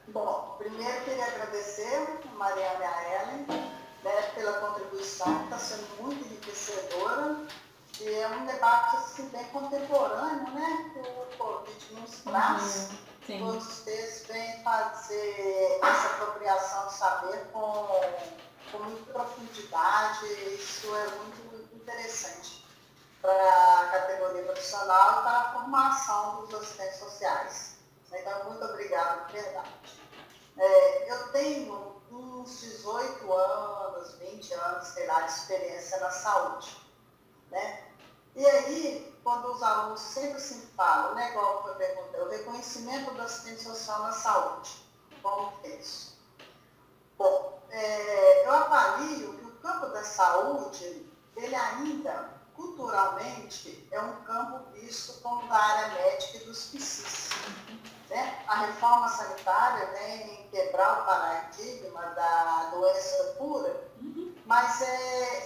Bom, primeiro queria agradecer a Mariana e a Ellen, né, pela contribuição, que está sendo muito enriquecedora. E é um debate assim, bem contemporâneo, né? Que o Covid nos traz. Todos vocês vêm fazer essa apropriação de saber com muita profundidade. Isso é muito interessante para a categoria profissional e para a formação dos assistentes sociais. Então, muito obrigada, de verdade. Eu tenho uns 18 anos, 20 anos, sei lá, de experiência na saúde. Né? E aí, quando os alunos sempre se falam, né, igual eu perguntei, o reconhecimento do assistente social na saúde, como que é isso? Bom, eu avalio que o campo da saúde, ele ainda, culturalmente, é um campo visto como da área médica e dos psis. Né? A reforma sanitária vem quebrar o paradigma da doença pura, mas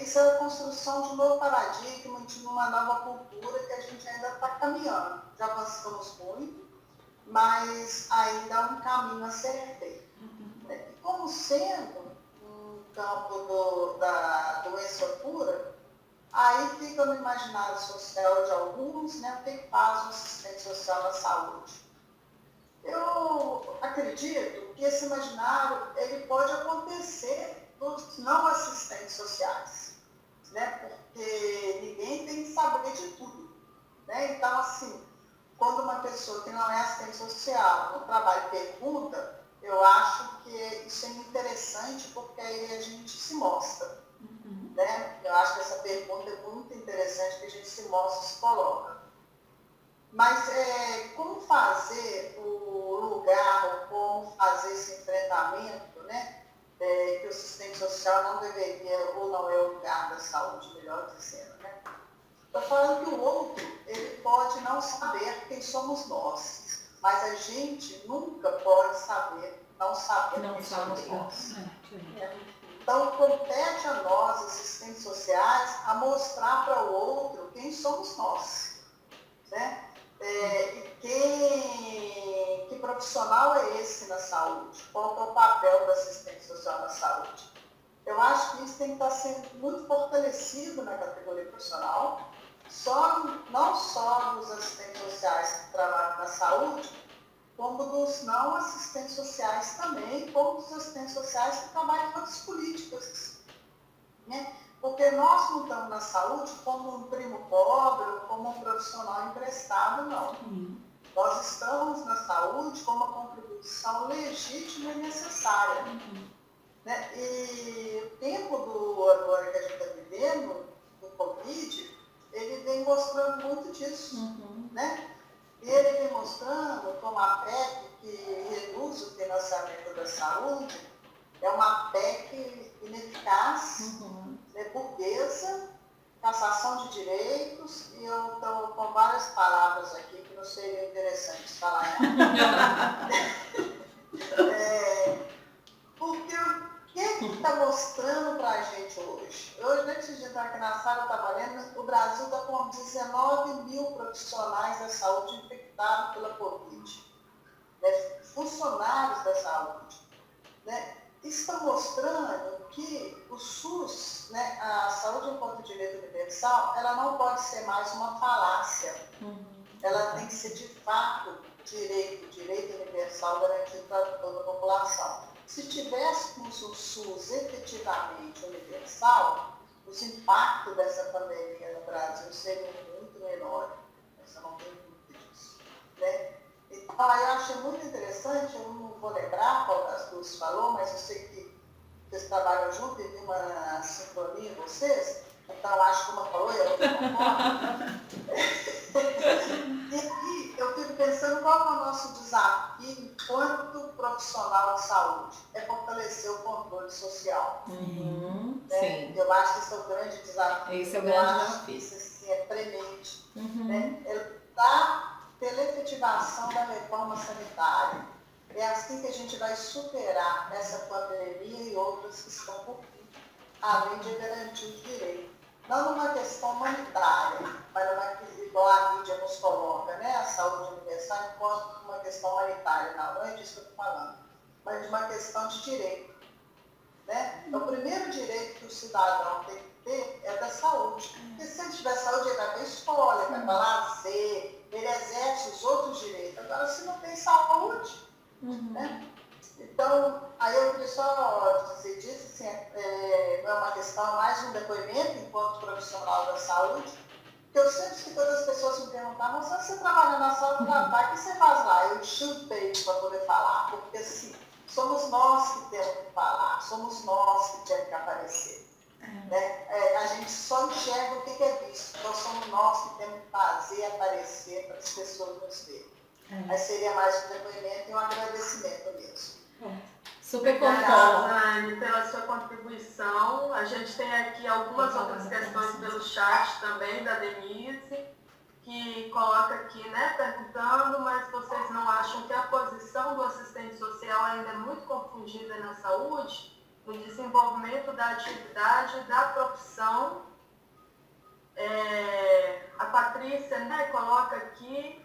isso é a construção de um novo paradigma, de uma nova cultura que a gente ainda está caminhando. Já avançamos muito, mas ainda há um caminho a ser feito. E como sendo um campo da doença pura, aí fica no imaginário social de alguns, né, o que faz o assistente social na saúde. Eu acredito que esse imaginário ele pode acontecer dos não assistentes sociais, né, porque ninguém tem que saber de tudo. Né? Então, assim, quando uma pessoa que não é assistente social no trabalho pergunta, eu acho que isso é interessante porque aí a gente se mostra. Né? Eu acho que essa pergunta é muito interessante, que a gente se mostra e se coloca. Mas como fazer o lugar, ou como fazer esse enfrentamento, né? Que o assistente social não deveria, ou não é o lugar da saúde, melhor dizendo. Né? Estou falando que o outro, ele pode não saber quem somos nós, mas a gente nunca pode não saber quem somos nós. Então, compete a nós, assistentes sociais, a mostrar para o outro quem somos nós. Né? E que profissional é esse na saúde? Qual é o papel do assistente social na saúde? Eu acho que isso tem que estar sendo muito fortalecido na categoria profissional, não só dos assistentes sociais que trabalham na saúde, como dos não assistentes sociais também, como dos assistentes sociais que trabalham em outras políticas. Né? Porque nós não estamos na saúde como um primo pobre ou como um profissional emprestado, não. Nós estamos na saúde como uma contribuição legítima e necessária. Né? E o tempo agora que a gente está vivendo, do Covid, ele vem mostrando muito disso. Né? E ele vem mostrando como a PEC que reduz o financiamento da saúde é uma PEC ineficaz, burguesa, cassação de direitos, e eu estou com várias palavras aqui que não seriam interessantes falar. Porque o que está mostrando para a gente hoje? Hoje, antes de entrar aqui na sala, eu estava lendo, o Brasil está com 19 mil profissionais da saúde infectados pela Covid, né? Funcionários da saúde. Né? Isso está mostrando que o SUS, né, a saúde enquanto direito universal, ela não pode ser mais uma falácia. Ela tem que ser, de fato, direito universal garantido para toda a população. Se tivéssemos o SUS efetivamente universal, os impactos dessa pandemia no Brasil seriam muito menores. Você não tem dúvida disso. Né? Então, eu achei muito interessante, eu não vou lembrar qual das duas falou, mas eu sei que vocês trabalham juntos e vi uma sincronia em vocês, então eu acho que uma falou e a outra concorda. E aí eu fico pensando qual é o nosso desafio enquanto profissional de saúde, é fortalecer o controle social. Né? Sim. Eu acho que esse é o grande desafio. Esse é o grande desafio. Isso assim, é premente. Né? É lutar pela efetivação da reforma sanitária. É assim que a gente vai superar essa pandemia e outras que estão por vir, além de garantir os direitos. Não numa questão humanitária, mas igual a mídia nos coloca, né? A saúde universal enquanto uma questão humanitária. Não é disso que eu estou falando, mas de uma questão de direito. Né? Então, o primeiro direito que o cidadão tem que ter é da saúde. Porque se ele tiver saúde, ele vai para a escola, ele vai para lazer, ele exerce os outros direitos. Agora, se não tem saúde, né? Então, aí eu queria só dizer disso, assim, não é uma questão, mais um depoimento enquanto profissional da saúde, que eu sempre que todas as pessoas me perguntavam, mas você trabalha na saúde, o que você faz lá? Eu enchi o peito para poder falar, porque assim, somos nós que temos que falar, somos nós que temos que aparecer. Né? A gente só enxerga o que é visto, então somos nós que temos que fazer aparecer para as pessoas nos verem. Mas seria mais um depoimento e um agradecimento mesmo. Super Obrigada, concordo. Rosane, pela sua contribuição. A gente tem aqui algumas outras questões pelo chat também, da Denise, que coloca aqui, né, perguntando, mas vocês não acham que a posição do assistente social ainda é muito confundida na saúde, no desenvolvimento da atividade, da profissão? A Patrícia, né, coloca aqui,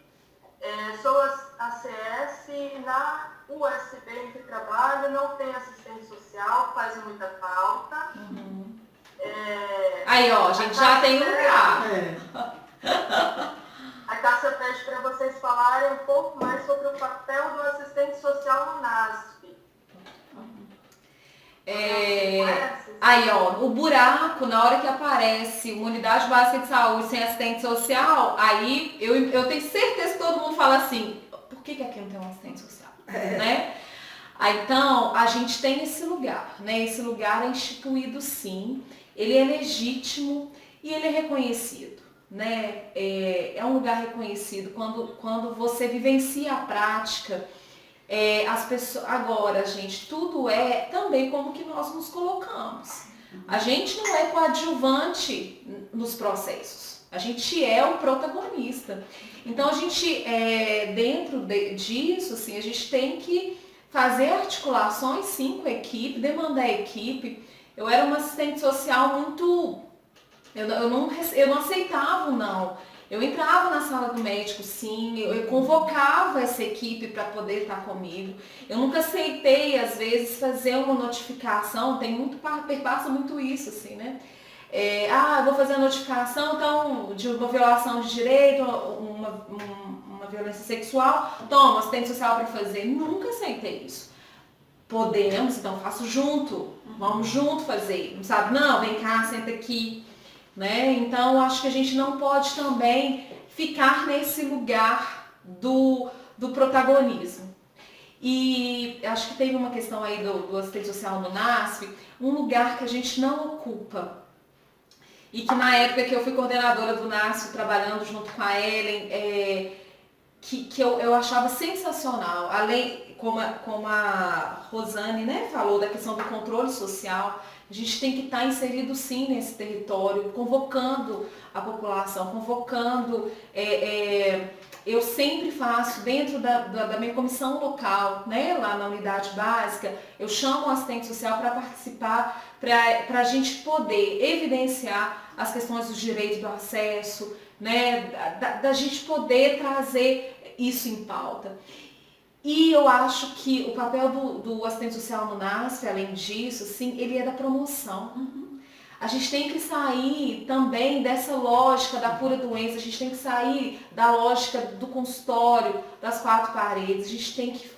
sou ACS e na USB em que trabalho não tem assistente social, faz muita falta. Aí, ó, a gente já tem um lugar. A Cássia pede para vocês falarem um pouco mais sobre o papel do assistente social no NASF. Aí, ó, o buraco, na hora que aparece uma unidade básica de saúde sem assistente social, aí eu tenho certeza que todo mundo fala assim, por que aqui não tem um assistente social? Né? Aí, então, a gente tem esse lugar, né? Esse lugar é instituído sim, ele é legítimo e ele é reconhecido, né? É um lugar reconhecido quando você vivencia a prática. As pessoas, agora, gente, tudo é também como que nós nos colocamos. A gente não é coadjuvante nos processos, a gente é o protagonista. Então, a gente, dentro disso, assim, a gente tem que fazer articulações, sim, com a equipe, demandar a equipe. Eu era uma assistente social muito... Eu não aceitava o não. Eu entrava na sala do médico, sim, eu convocava essa equipe para poder estar comigo. Eu nunca aceitei, às vezes, fazer uma notificação, perpassa muito isso, assim, né? Eu vou fazer a notificação, então, de uma violação de direito, uma violência sexual, toma, assistente social para fazer. Nunca aceitei isso. Podemos, então faço junto, vamos junto fazer, não sabe? Não, vem cá, senta aqui. Né? Então, acho que a gente não pode também ficar nesse lugar do protagonismo. E acho que teve uma questão aí do assistente social no NASF, um lugar que a gente não ocupa. E que na época que eu fui coordenadora do NASF, trabalhando junto com a Ellen, que eu achava sensacional, além, como a Rosane, né, falou da questão do controle social. A gente tem que estar inserido sim nesse território, convocando a população, convocando. Eu sempre faço dentro da minha comissão local, né, lá na unidade básica, eu chamo o assistente social para participar, para a gente poder evidenciar as questões dos direitos do acesso, né, da gente poder trazer isso em pauta. E eu acho que o papel do assistente social no NASF, além disso, sim, ele é da promoção. A gente tem que sair também dessa lógica da pura doença, a gente tem que sair da lógica do consultório, das quatro paredes, a gente tem que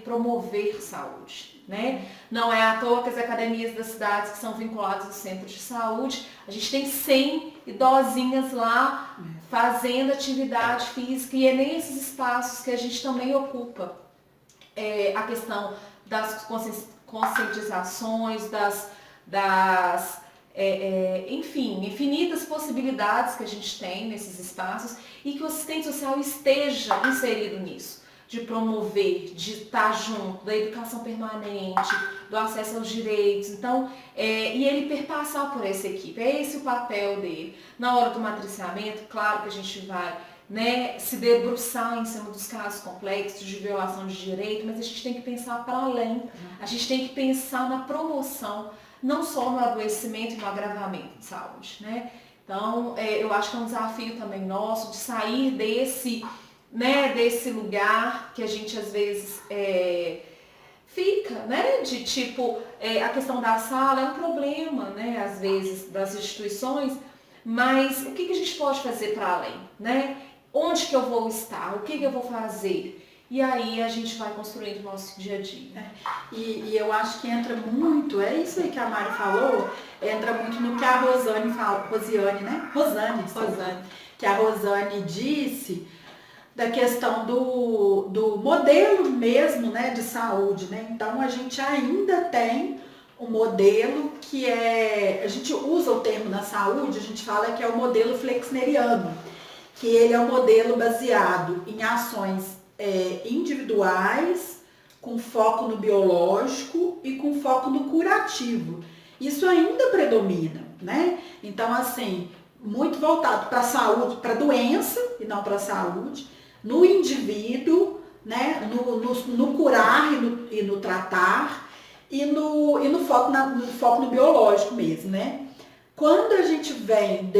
promover saúde, né? Não é à toa que as academias das cidades que são vinculadas aos centros de saúde, a gente tem 100 idosinhas lá fazendo atividade física e é nesses espaços que a gente também ocupa a questão das conscientizações, enfim, infinitas possibilidades que a gente tem nesses espaços e que o assistente social esteja inserido nisso, de promover, de estar junto, da educação permanente, do acesso aos direitos. Então, e ele perpassar por essa equipe, é esse o papel dele. Na hora do matriciamento, claro que a gente vai, né, se debruçar em cima dos casos complexos de violação de direito, mas a gente tem que pensar para além, a gente tem que pensar na promoção, não só no adoecimento e no agravamento de saúde, né? Então, eu acho que é um desafio também nosso de sair desse lugar que a gente às vezes fica, né? De tipo, a questão da sala é um problema, né? Às vezes, das instituições, mas o que a gente pode fazer para além, né? Onde que eu vou estar? O que eu vou fazer? E aí a gente vai construindo o nosso dia a dia. E eu acho que entra muito, é isso aí que a Mari falou, entra muito no que a Rosane fala, Rosane, que a Rosane disse, da questão do modelo mesmo, né, de saúde, né? Então a gente ainda tem um modelo que a gente usa o termo na saúde, a gente fala que é o modelo flexneriano, que ele é um modelo baseado em ações individuais, com foco no biológico e com foco no curativo. Isso ainda predomina, né? Então, assim, muito voltado para a saúde, para a doença e não para a saúde, no indivíduo, né? No curar e no tratar e no foco no biológico mesmo, né? Quando a gente vem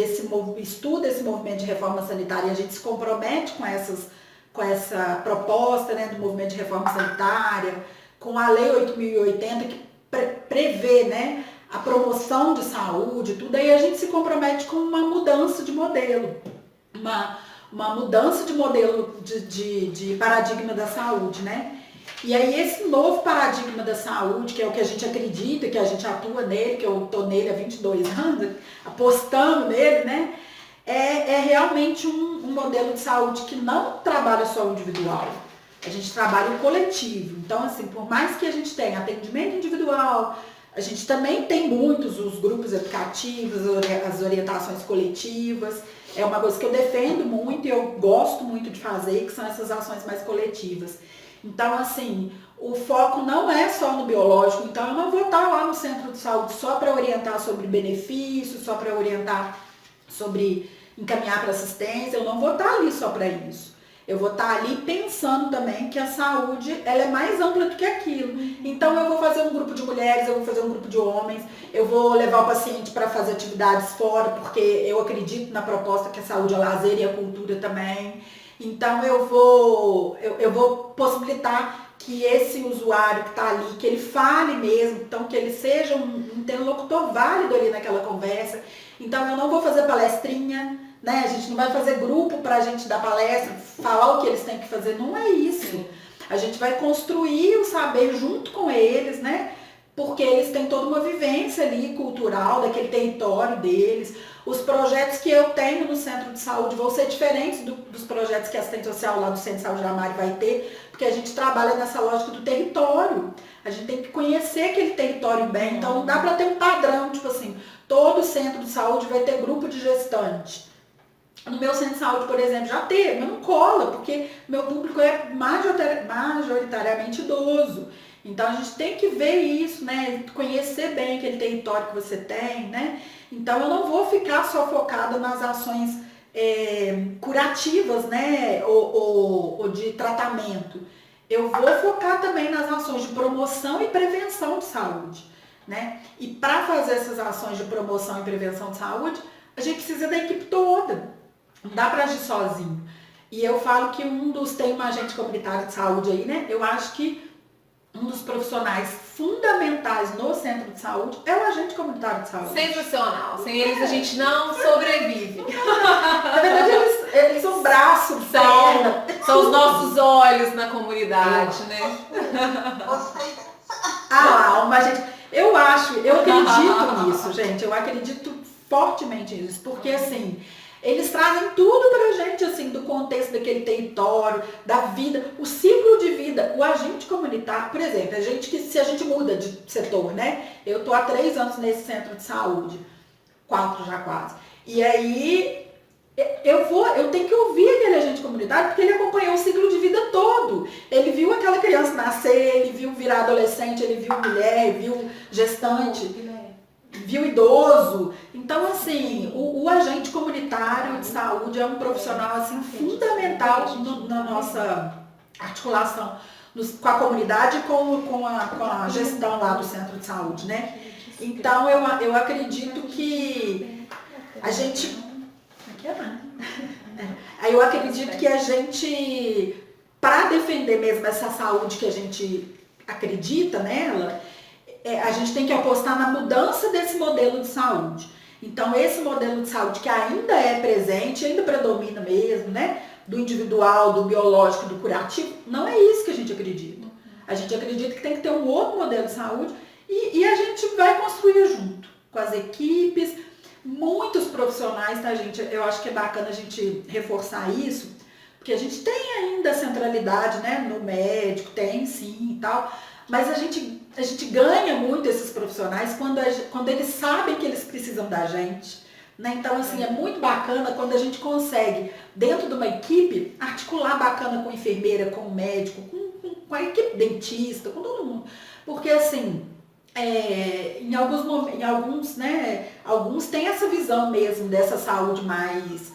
estuda esse movimento de reforma sanitária e a gente se compromete com essa proposta, né, do movimento de reforma sanitária, com a Lei 8.080, que prevê, né, a promoção de saúde, tudo, aí a gente se compromete com uma mudança de modelo, uma mudança de modelo de paradigma da saúde, né? E aí esse novo paradigma da saúde, que é o que a gente acredita, que a gente atua nele, que eu estou nele há 22 anos, apostando nele, né? É realmente um modelo de saúde que não trabalha só o individual, a gente trabalha o coletivo. Então, assim, por mais que a gente tenha atendimento individual, a gente também tem muitos os grupos educativos, as orientações coletivas. É uma coisa que eu defendo muito e eu gosto muito de fazer, que são essas ações mais coletivas. Então, assim, o foco não é só no biológico, então eu não vou estar lá no centro de saúde só para orientar sobre benefícios, só para orientar sobre encaminhar para assistência, eu não vou estar ali só para isso. Eu vou estar ali pensando também que a saúde, ela é mais ampla do que aquilo. Então eu vou fazer um grupo de mulheres, eu vou fazer um grupo de homens, eu vou levar o paciente para fazer atividades fora, porque eu acredito na proposta que a saúde é lazer e a cultura também. Então eu vou possibilitar que esse usuário que está ali, que ele fale mesmo, então que ele seja um interlocutor válido ali naquela conversa. Então eu não vou fazer palestrinha, né? A gente não vai fazer grupo para a gente dar palestra, falar o que eles têm que fazer, não é isso. A gente vai construir o saber junto com eles, né? Porque eles têm toda uma vivência ali cultural daquele território deles. Os projetos que eu tenho no centro de saúde vão ser diferentes dos projetos que a assistente social lá do Centro de Saúde da Mari vai ter, porque a gente trabalha nessa lógica do território. A gente tem que conhecer aquele território bem, então não dá para ter um padrão, tipo assim, todo centro de saúde vai ter grupo de gestante. No meu centro de saúde, por exemplo, já teve, mas não cola, porque meu público é majoritariamente idoso. Então a gente tem que ver isso, né? Conhecer bem aquele território que você tem, né? Então eu não vou ficar só focada nas ações curativas, né? Ou de tratamento. Eu vou focar também nas ações de promoção e prevenção de saúde, né? E para fazer essas ações de promoção e prevenção de saúde, a gente precisa da equipe toda. Não dá para agir sozinho. E eu falo que tem uma agente comunitário de saúde aí, né? Eu acho que um dos profissionais fundamentais no centro de saúde é o agente comunitário de saúde. Sensacional. Sem eles a gente não sobrevive. Na verdade, eles são braço, perna. São os nossos olhos na comunidade, né? Uma gente. Eu acredito nisso, gente. Eu acredito fortemente nisso. Porque, assim, eles trazem tudo pra gente, assim, do contexto daquele território, da vida, o ciclo de vida, o agente comunitário, por exemplo, se a gente muda de setor, né? Eu tô há 3 anos nesse centro de saúde, 4 já quase. E aí, eu tenho que ouvir aquele agente comunitário, porque ele acompanhou o ciclo de vida todo. Ele viu aquela criança nascer, ele viu virar adolescente, ele viu mulher, viu gestante, viu idoso. Então, assim, o agente comunitário de saúde é um profissional, assim, fundamental na nossa articulação com a comunidade e com a gestão lá do centro de saúde, né? Então, eu acredito que a gente... Eu acredito que a gente, para defender mesmo essa saúde que a gente acredita nela, a gente tem que apostar na mudança desse modelo de saúde. Então, esse modelo de saúde que ainda é presente, ainda predomina mesmo, né? Do individual, do biológico, do curativo, não é isso que a gente acredita. A gente acredita que tem que ter um outro modelo de saúde e a gente vai construir junto com as equipes, muitos profissionais, tá, gente? Eu acho que é bacana a gente reforçar isso, porque a gente tem ainda a centralidade, né? No médico, tem sim e tal, mas a gente ganha muito esses profissionais quando eles sabem que eles precisam da gente, né? Então, assim, é muito bacana quando a gente consegue, dentro de uma equipe, articular bacana com a enfermeira, com o médico, com com a equipe dentista, com todo mundo. Porque assim, em alguns, né, alguns têm essa visão mesmo dessa saúde mais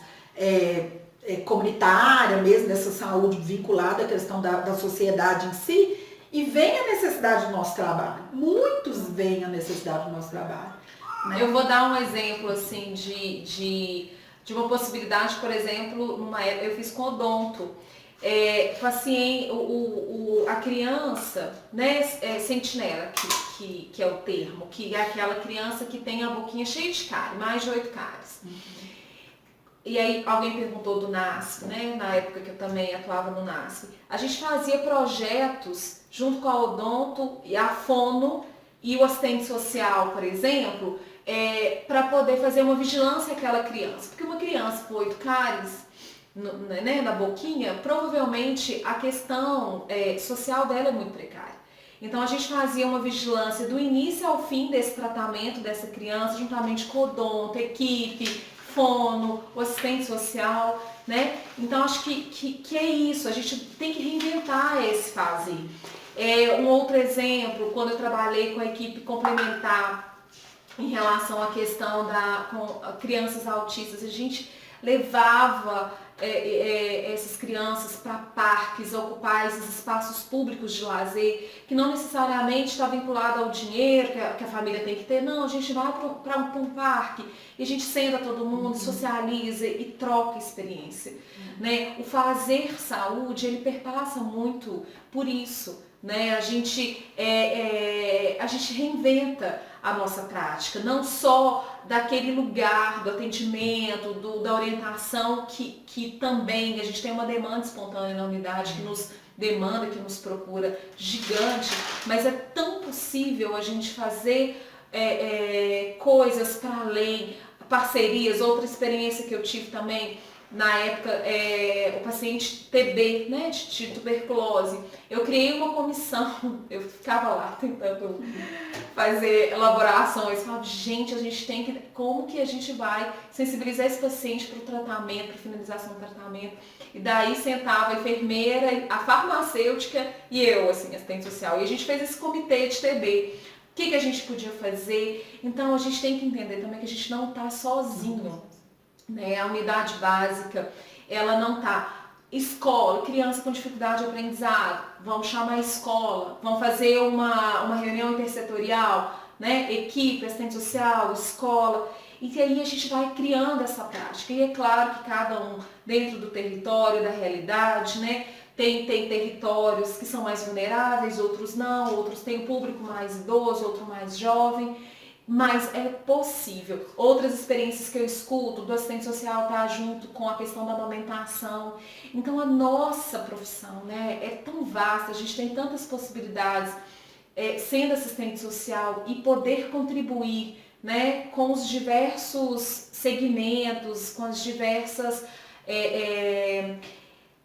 comunitária mesmo, dessa saúde vinculada à questão da sociedade em si, e vem a necessidade do nosso trabalho. Muitos veem a necessidade do nosso trabalho. Né? Eu vou dar um exemplo assim de uma possibilidade, por exemplo, numa época eu fiz com odonto. Paciente, a criança, né, sentinela, que é o termo, que é aquela criança que tem a boquinha cheia de cárie, mais de 8 cáries. E aí alguém perguntou do NASF, né, na época que eu também atuava no NASF. A gente fazia projetos junto com a odonto e a fono e o assistente social, por exemplo, para poder fazer uma vigilância àquela criança. Porque uma criança com 8 cáries, né, na boquinha, provavelmente a questão social dela é muito precária. Então a gente fazia uma vigilância do início ao fim desse tratamento dessa criança, juntamente com o odonto, equipe, fono, o assistente social, né? Então acho que é isso, a gente tem que reinventar esse fazer. Um outro exemplo, quando eu trabalhei com a equipe complementar em relação à questão com crianças autistas, a gente levava essas crianças para parques, ocupar esses espaços públicos de lazer, que não necessariamente está vinculado ao dinheiro que a família tem que ter, não, a gente vai para um parque e a gente senta todo mundo, socializa e troca experiência. Né? O fazer saúde, ele perpassa muito por isso. Né? A gente reinventa a nossa prática, não só daquele lugar do atendimento, da orientação que também a gente tem uma demanda espontânea na unidade que nos demanda, que nos procura gigante, mas é tão possível a gente fazer coisas para além, parcerias. Outra experiência que eu tive também na época, o paciente TB, né, de tuberculose. Eu criei uma comissão, eu ficava lá tentando fazer elaborações, falava, gente, a gente tem que, como que a gente vai sensibilizar esse paciente para o tratamento, para a finalização do tratamento. E daí sentava a enfermeira, a farmacêutica e eu, assim, assistente social. E a gente fez esse comitê de TB. O que a gente podia fazer? Então a gente tem que entender também que a gente não está sozinho. Né? A unidade básica, ela não está. Escola, criança com dificuldade de aprendizado, vamos chamar a escola, vamos fazer uma reunião intersetorial, né? Equipe, assistente social, escola, e aí a gente vai criando essa prática. E é claro que cada um dentro do território, da realidade, né? Tem territórios que são mais vulneráveis, outros não, outros têm um público mais idoso, outro mais jovem. Mas é possível. Outras experiências que eu escuto do assistente social tá junto com a questão da amamentação. Então a nossa profissão, né, é tão vasta, a gente tem tantas possibilidades sendo assistente social e poder contribuir, né, com os diversos segmentos, com as diversas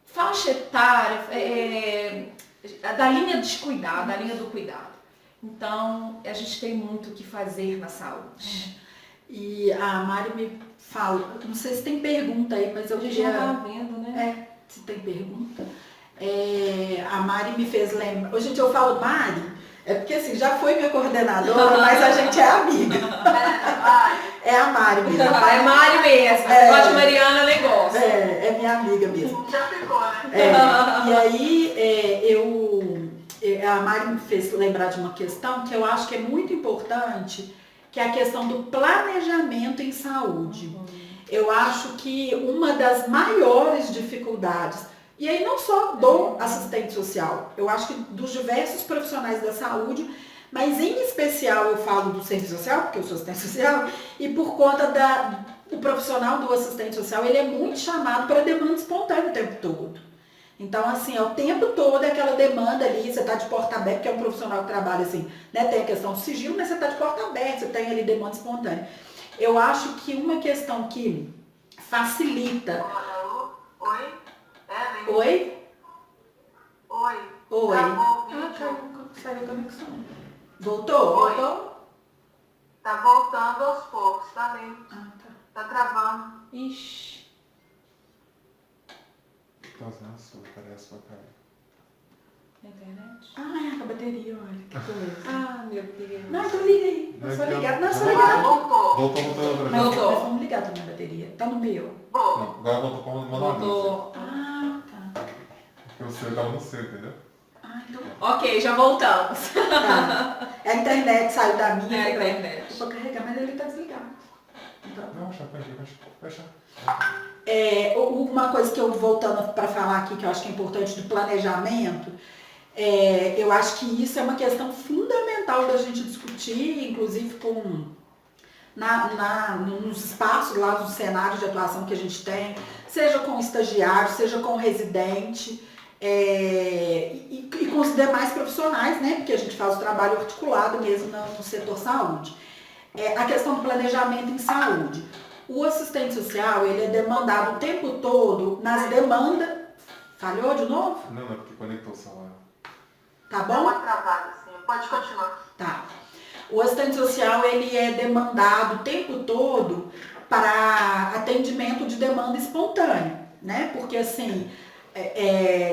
faixa etária, da linha de cuidado, da linha do cuidado. Então, a gente tem muito o que fazer na saúde. E a Mari me fala, não sei se tem pergunta aí, mas eu já tá vendo, né? Se tem pergunta. A Mari me fez lembrar. Hoje em dia eu falo Mari, porque assim, já foi minha coordenadora, mas a gente é amiga. É a Mari mesmo. É Mari mesmo. Negócio de Mariana, negócio. É minha amiga mesmo. Já ficou, né? E aí, a Mari me fez lembrar de uma questão que eu acho que é muito importante, que é a questão do planejamento em saúde. Eu acho que uma das maiores dificuldades, e aí não só do assistente social, eu acho que dos diversos profissionais da saúde, mas em especial eu falo do serviço social, porque eu sou assistente social, e por conta do profissional do assistente social, ele é muito chamado para demanda espontânea o tempo todo. Então, assim, o tempo todo é aquela demanda ali, você está de porta aberta, que é um profissional que trabalha assim, né? Tem a questão do sigilo, mas você está de porta aberta, você tem ali demanda espontânea. Eu acho que uma questão que facilita... Oi? Oi? Oi. Oi. Saiu a conexão. Voltou? Oi. Voltou? Tá voltando aos poucos, tá lento. Tá travando. Ixi. Parece sua cara. Na internet? Ah, é a bateria, olha, que coisa. Ah, meu Deus. Não, então liga aí. Eu sou ligada. Não, eu sou Ah, ligada. voltou. Voltou outra Mas vez. nós vamos ligar também a bateria. Tá no meu. Bom, Não, agora voltou como manualmente. Voltou. Ah, tá. Porque o seu tava no seu, entendeu? Ah, então Ok, já voltamos. tá. A internet saiu da minha. É a pra- internet. Eu vou carregar, mas ele tá desligado. Então, Não, fecha. uma coisa que eu, voltando para falar aqui, que eu acho que é importante do planejamento, eu acho que isso é uma questão fundamental da gente discutir, inclusive nos espaços lá, nos cenários de atuação que a gente tem, seja com o estagiário, seja com o residente, e com os demais profissionais, né? Porque a gente faz o trabalho articulado mesmo no setor saúde. A questão do planejamento em saúde. O assistente social, ele é demandado o tempo todo nas demandas... Falhou de novo? Não, é porque conectou o celular. Tá dá bom? uma travada, assim. Pode continuar. Tá. O assistente social, ele é demandado o tempo todo para atendimento de demanda espontânea, né? Porque, assim,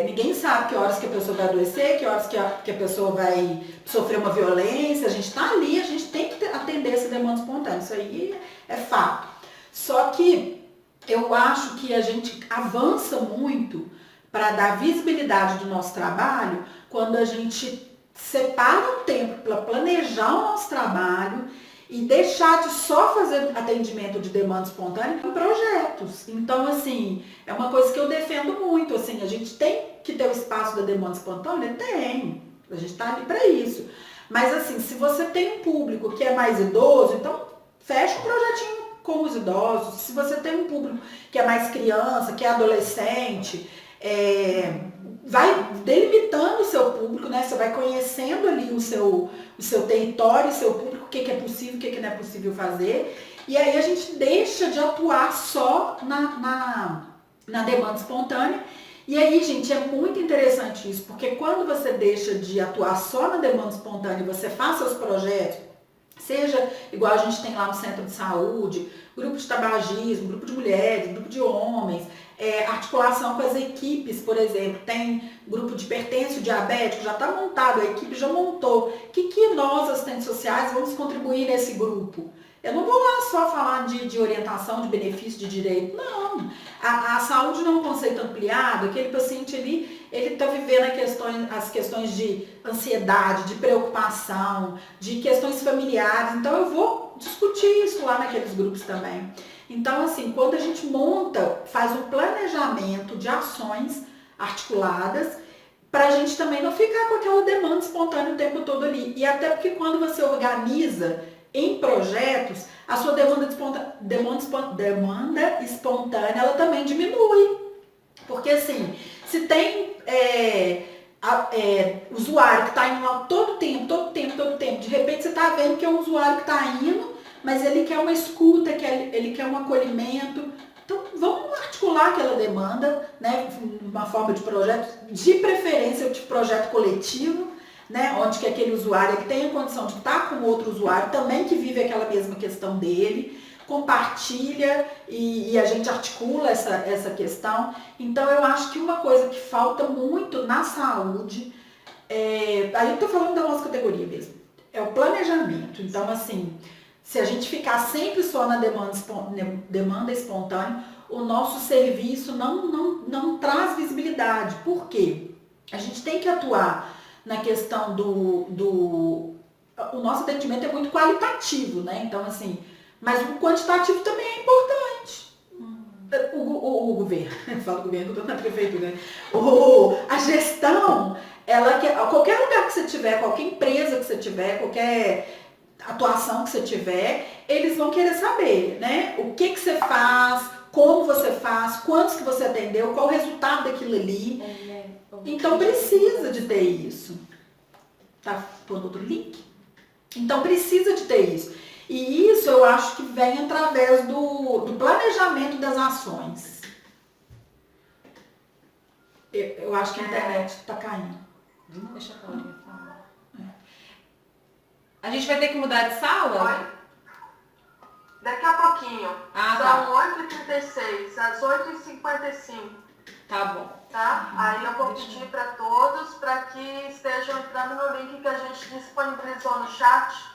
ninguém sabe que horas que a pessoa vai adoecer, que horas que a pessoa vai sofrer uma violência. A gente está ali, a gente tem que atender essa demanda espontânea. Isso aí é fato. Só que eu acho que a gente avança muito para dar visibilidade do nosso trabalho quando a gente separa um tempo para planejar o nosso trabalho e deixar de só fazer atendimento de demanda espontânea em projetos. Então, assim, é uma coisa que eu defendo muito. Assim, a gente tem que ter o espaço da demanda espontânea? Tem. A gente está ali para isso. Mas, assim, se você tem um público que é mais idoso, então fecha um projetinho com os idosos. Se você tem um público que é mais criança, que é adolescente, vai delimitando o seu público, né? Você vai conhecendo ali o seu território, o seu público, o que é possível, o que não é possível fazer. E aí a gente deixa de atuar só na demanda espontânea. E aí, gente, é muito interessante isso, porque quando você deixa de atuar só na demanda espontânea e você faz seus projetos, seja igual a gente tem lá no centro de saúde, grupo de tabagismo, grupo de mulheres, grupo de homens, articulação com as equipes, por exemplo, tem grupo de hipertenso, diabético, já está montado, a equipe já montou. O que nós, assistentes sociais, vamos contribuir nesse grupo? Eu não vou lá só falar de orientação, de benefício, de direito, não. A saúde não é um conceito ampliado, aquele paciente ali, ele está vivendo as questões de ansiedade, de preocupação, de questões familiares, então eu vou discutir isso lá naqueles grupos também. Então, assim, quando a gente faz um planejamento de ações articuladas, para a gente também não ficar com aquela demanda espontânea o tempo todo ali. E até porque quando você organiza em projetos, a sua demanda espontânea, ela também diminui. Porque, assim, se tem usuário que está indo lá todo tempo, de repente você está vendo que é um usuário que está indo, mas ele quer uma escuta, ele quer um acolhimento. Então, vamos articular aquela demanda, né, uma forma de projeto, de preferência de projeto coletivo, né, onde que aquele usuário ele tem a condição de estar com outro usuário também que vive aquela mesma questão dele, compartilha e a gente articula essa questão. Então, eu acho que uma coisa que falta muito na saúde, aí eu estou falando da nossa categoria mesmo, é o planejamento. Então, assim, se a gente ficar sempre só na demanda espontânea, o nosso serviço não traz visibilidade. Por quê? A gente tem que atuar na questão o nosso atendimento é muito qualitativo, né? Então, assim, mas o quantitativo também é importante. O governo, eu falo governo, eu estou na prefeitura, né? A gestão, qualquer lugar que você tiver, qualquer empresa que você tiver, qualquer atuação que você tiver, eles vão querer saber, né? O que você faz, como você faz, quantos que você atendeu, qual o resultado daquilo ali. Então precisa de ter isso. Tá pondo outro link? Então precisa de ter isso. E isso eu acho que vem através do planejamento das ações. Eu acho que a internet está caindo. Deixa a Paulinha falar. A gente vai ter que mudar de sala? Oi? Daqui a pouquinho. Ah, tá. São 8h36, às 8h55. Tá bom. Tá? Aí eu vou pedir para todos para que estejam entrando no link que a gente disponibilizou no chat.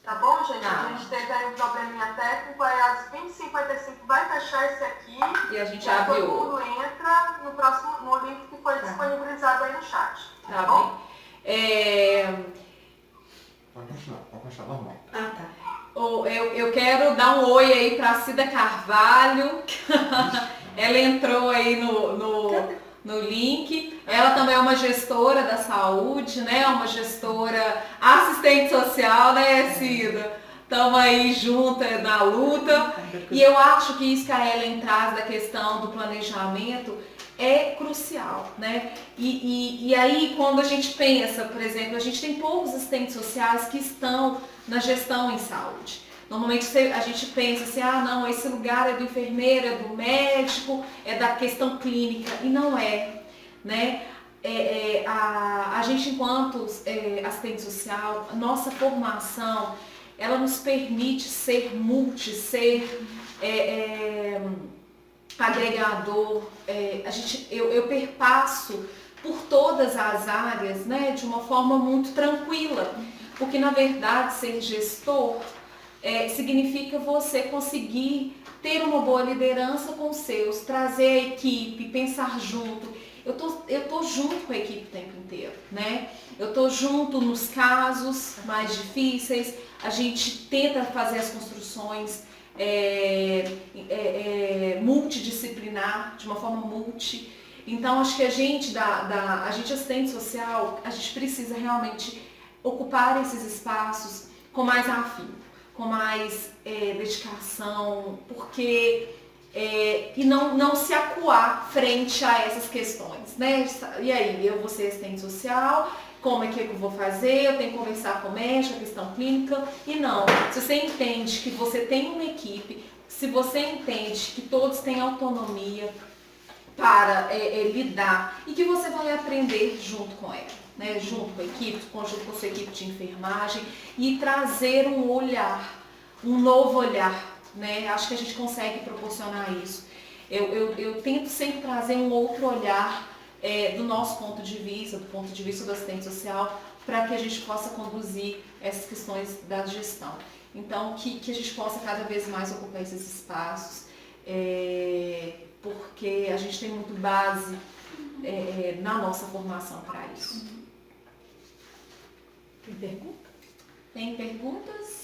Tá bom, gente? A gente teve aí um probleminha técnico, aí às 20h55 vai fechar esse aqui. E a gente aí abre todo o... mundo entra no link que foi disponibilizado aí no chat. Tá bom? Pode continuar normal. Ah, tá. Eu quero dar um oi aí para Cida Carvalho. Ela entrou aí no link. Ela também é uma gestora da saúde, né? Uma gestora assistente social, né, Cida? Estamos aí juntas na luta. E eu acho que isso que a Ellen traz da questão do planejamento é crucial, né? E aí, quando a gente pensa, por exemplo, a gente tem poucos assistentes sociais que estão na gestão em saúde. Normalmente a gente pensa assim, não, esse lugar é do enfermeiro, é do médico, é da questão clínica, e não é, né? A gente, enquanto assistente social, nossa formação, ela nos permite ser ser agregador. Eu perpasso por todas as áreas, né, de uma forma muito tranquila, porque na verdade ser gestor significa você conseguir ter uma boa liderança com os seus, trazer a equipe, pensar junto. Eu tô junto com a equipe o tempo inteiro, né? Eu tô junto nos casos mais difíceis, a gente tenta fazer as construções multidisciplinar, de uma forma multi. Então, acho que a gente assistente social, a gente precisa realmente ocupar esses espaços com mais afinco, com mais dedicação, porque e não se acuar frente a essas questões, né? E aí, eu vou ser assistente social, como é que eu vou fazer? Eu tenho que conversar com o médico, a questão clínica. E não, se você entende que você tem uma equipe, se você entende que todos têm autonomia para lidar e que você vai aprender junto com ela, né? Junto com a equipe, junto com a sua equipe de enfermagem, e trazer um olhar, um novo olhar, né? Acho que a gente consegue proporcionar isso. Eu tento sempre trazer um outro olhar do nosso ponto de vista, do ponto de vista do assistente social, para que a gente possa conduzir essas questões da gestão. Então, que a gente possa cada vez mais ocupar esses espaços, porque a gente tem muito base na nossa formação para isso. Tem pergunta? Tem perguntas?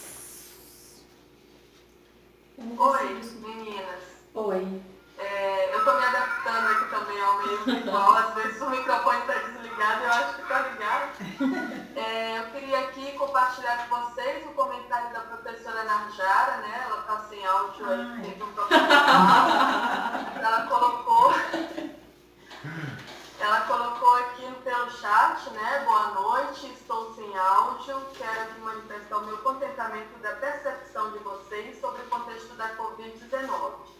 Oi, meninas. Oi. Eu tô me adaptando aqui também ao mesmo igual. Às vezes o microfone está desligado, eu acho que está ligado. Eu queria aqui compartilhar com vocês o comentário da professora Narjara, né? Ela está sem áudio aí, teve um problema. Ela colocou aqui pelo chat, né? Boa noite, estou sem áudio. Quero aqui manifestar o meu contentamento da percepção de vocês sobre o contexto da Covid-19.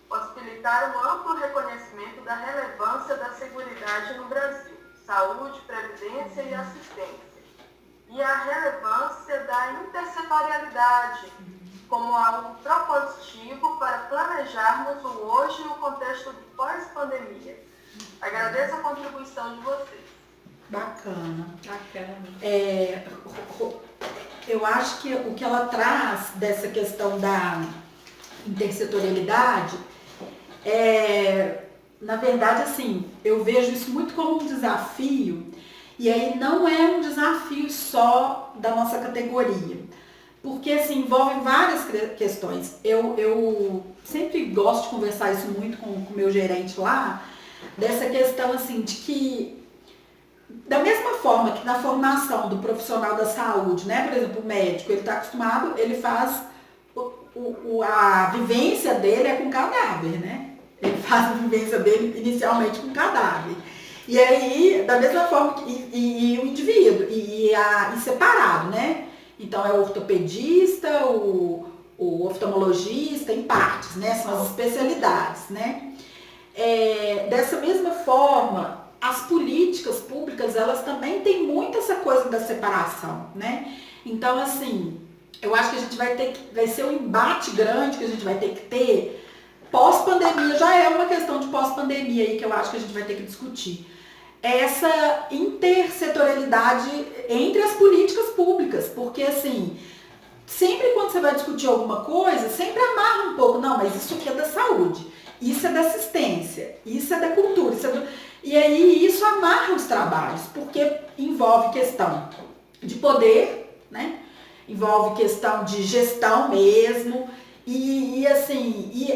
Possibilitar um amplo reconhecimento da relevância da seguridade no Brasil, saúde, previdência e assistência, e a relevância da intersetorialidade como algo propositivo para planejarmos o hoje e o contexto de pós-pandemia. Agradeço a contribuição de vocês. Bacana. Eu acho que o que ela traz dessa questão da intersetorialidade na verdade, assim, eu vejo isso muito como um desafio, e aí não é um desafio só da nossa categoria, porque assim, envolve várias questões. Eu sempre gosto de conversar isso muito com o meu gerente lá, dessa questão assim, de que da mesma forma que na formação do profissional da saúde, né, por exemplo, o médico, ele está acostumado, ele faz a vivência dele é com cadáver, né? Ele faz a vivência dele inicialmente com cadáver. E aí, da mesma forma, e o indivíduo, e separado, né? Então é o ortopedista, o oftalmologista, em partes, né? São as especialidades, né? Dessa mesma forma, as políticas públicas, elas também têm muito essa coisa da separação, né? Então, assim, eu acho que a gente vai ser um embate grande que a gente vai ter que ter pós-pandemia, já é uma questão de pós-pandemia aí que eu acho que a gente vai ter que discutir. Essa intersetorialidade entre as políticas públicas, porque assim, sempre quando você vai discutir alguma coisa, sempre amarra um pouco, não, mas isso aqui é da saúde, isso é da assistência, isso é da cultura, isso é do... E aí isso amarra os trabalhos, porque envolve questão de poder, né? Envolve questão de gestão mesmo, e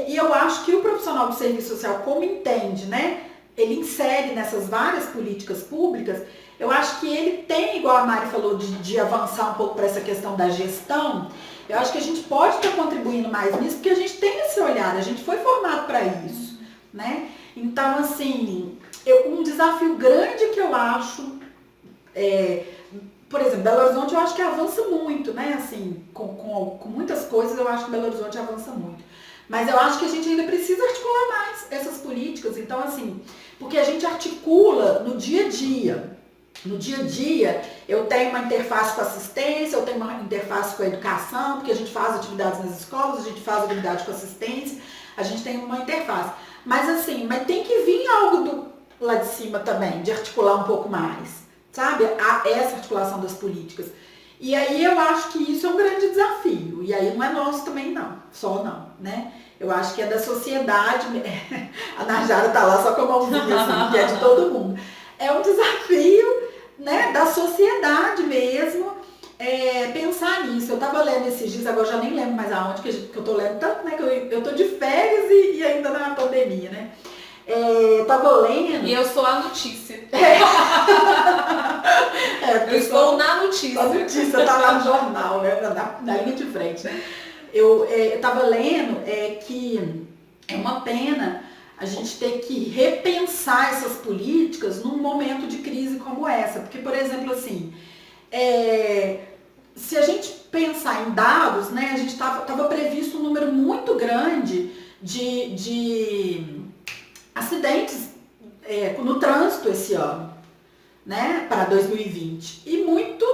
eu acho que o profissional do serviço social, como entende, né? Ele insere nessas várias políticas públicas, eu acho que ele tem, igual a Mari falou, de avançar um pouco para essa questão da gestão. Eu acho que a gente pode estar contribuindo mais nisso, porque a gente tem esse olhar, a gente foi formado para isso, né? Então, assim, um desafio grande que eu acho, por exemplo, Belo Horizonte eu acho que avança muito, né? Assim, com muitas coisas eu acho que Belo Horizonte avança muito. Mas eu acho que a gente ainda precisa articular mais essas políticas. Então, assim, porque a gente articula no dia a dia. No dia a dia, eu tenho uma interface com assistência, eu tenho uma interface com a educação, porque a gente faz atividades nas escolas, a gente faz atividade com assistência, a gente tem uma interface. Mas assim, tem que vir algo lá de cima também, de articular um pouco mais, sabe? Essa articulação das políticas. E aí eu acho que isso é um grande desafio. E aí não é nosso também não, só não, né? Eu acho que é da sociedade. A Najara tá lá só com a mãozinha assim, que é de todo mundo. É um desafio, né, da sociedade mesmo, pensar nisso. Eu tava lendo esses dias, agora eu já nem lembro mais aonde, que eu tô lendo tanto, né, que eu tô de férias e ainda na pandemia, né? Eu tava lendo... E eu sou a notícia. Eu estou na notícia. A notícia tá lá no jornal, né, na linha de frente, né? Eu tava lendo que é uma pena a gente ter que repensar essas políticas num momento de crise como essa. Porque, por exemplo, assim, se a gente pensar em dados, né, a gente estava previsto um número muito grande de acidentes no trânsito esse ano, né, para 2020. E muito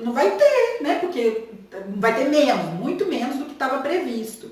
não vai ter, né, porque vai ter muito menos do que estava previsto.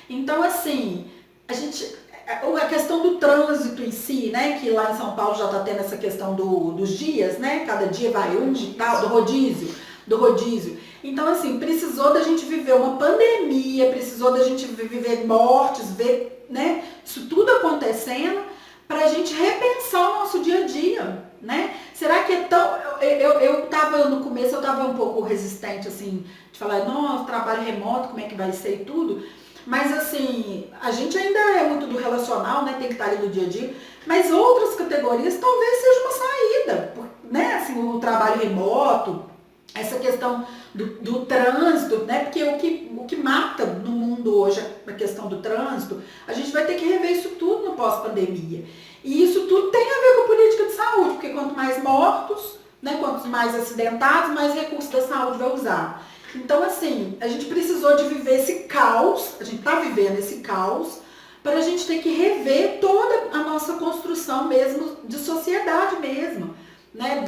Então, assim, a questão do trânsito em si, né, que lá em São Paulo já está tendo essa questão dos dias, né, cada dia vai um e tal, do rodízio. Então, assim, precisou da gente viver uma pandemia, precisou da gente viver mortes, ver, né, isso tudo acontecendo para a gente repensar o nosso dia a dia, né? Será que é tão... Eu tava, no começo, eu tava um pouco resistente, assim, de falar, nossa, trabalho remoto, como é que vai ser e tudo. Mas, assim, a gente ainda é muito do relacional, né? Tem que estar ali no dia a dia. Mas outras categorias talvez seja uma saída, né? Assim, o trabalho remoto, essa questão do trânsito, né? Porque o que mata no mundo hoje a questão do trânsito, a gente vai ter que rever isso tudo no pós-pandemia. E isso tudo tem a ver com política de saúde, porque quanto mais mortos, né? Quanto mais acidentados, mais recursos da saúde vai usar. Então, assim, a gente precisou de viver esse caos, a gente está vivendo esse caos, para a gente ter que rever toda a nossa construção mesmo, de sociedade mesmo, né?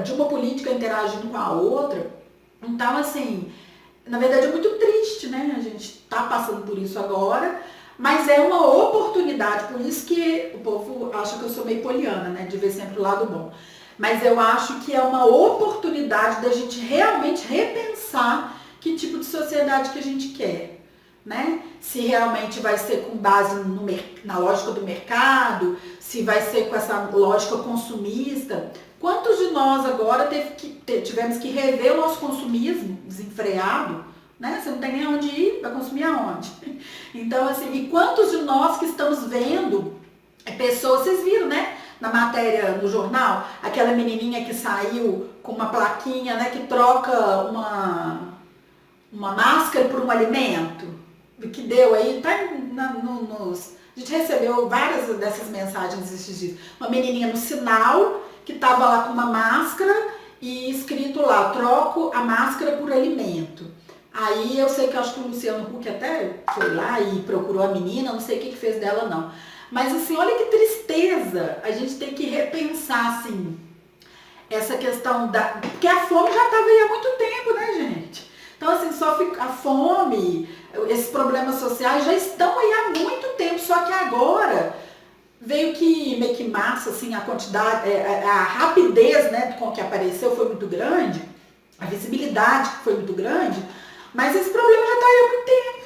De uma política interagindo com a outra. Então, assim, na verdade é muito triste, né? A gente está passando por isso agora, mas é uma oportunidade, por isso que o povo acha que eu sou meio poliana, né? De ver sempre o lado bom. Mas eu acho que é uma oportunidade da gente realmente repensar que tipo de sociedade que a gente quer, né? Se realmente vai ser com base na lógica do mercado, se vai ser com essa lógica consumista. Quantos de nós agora tivemos que rever o nosso consumismo desenfreado, né? Você não tem nem onde ir, vai consumir aonde? Então, assim, e quantos de nós que estamos vendo pessoas, vocês viram, né? Na matéria no jornal, aquela menininha que saiu com uma plaquinha, né, que troca uma máscara por um alimento, que deu aí, tá a gente recebeu várias dessas mensagens esses dias. Uma menininha no sinal, que estava lá com uma máscara e escrito lá, troco a máscara por alimento. Aí eu sei que acho que o Luciano Huck até foi lá e procurou a menina, não sei o que fez dela não. Mas assim, olha que tristeza, a gente tem que repensar, assim, essa questão porque a fome já estava aí há muito tempo, né, gente? Então, assim, só fica a fome, esses problemas sociais já estão aí há muito tempo, só que agora veio que meio que massa, assim, a quantidade, a rapidez, né, com que apareceu foi muito grande, a visibilidade foi muito grande, mas esse problema já está aí há muito tempo.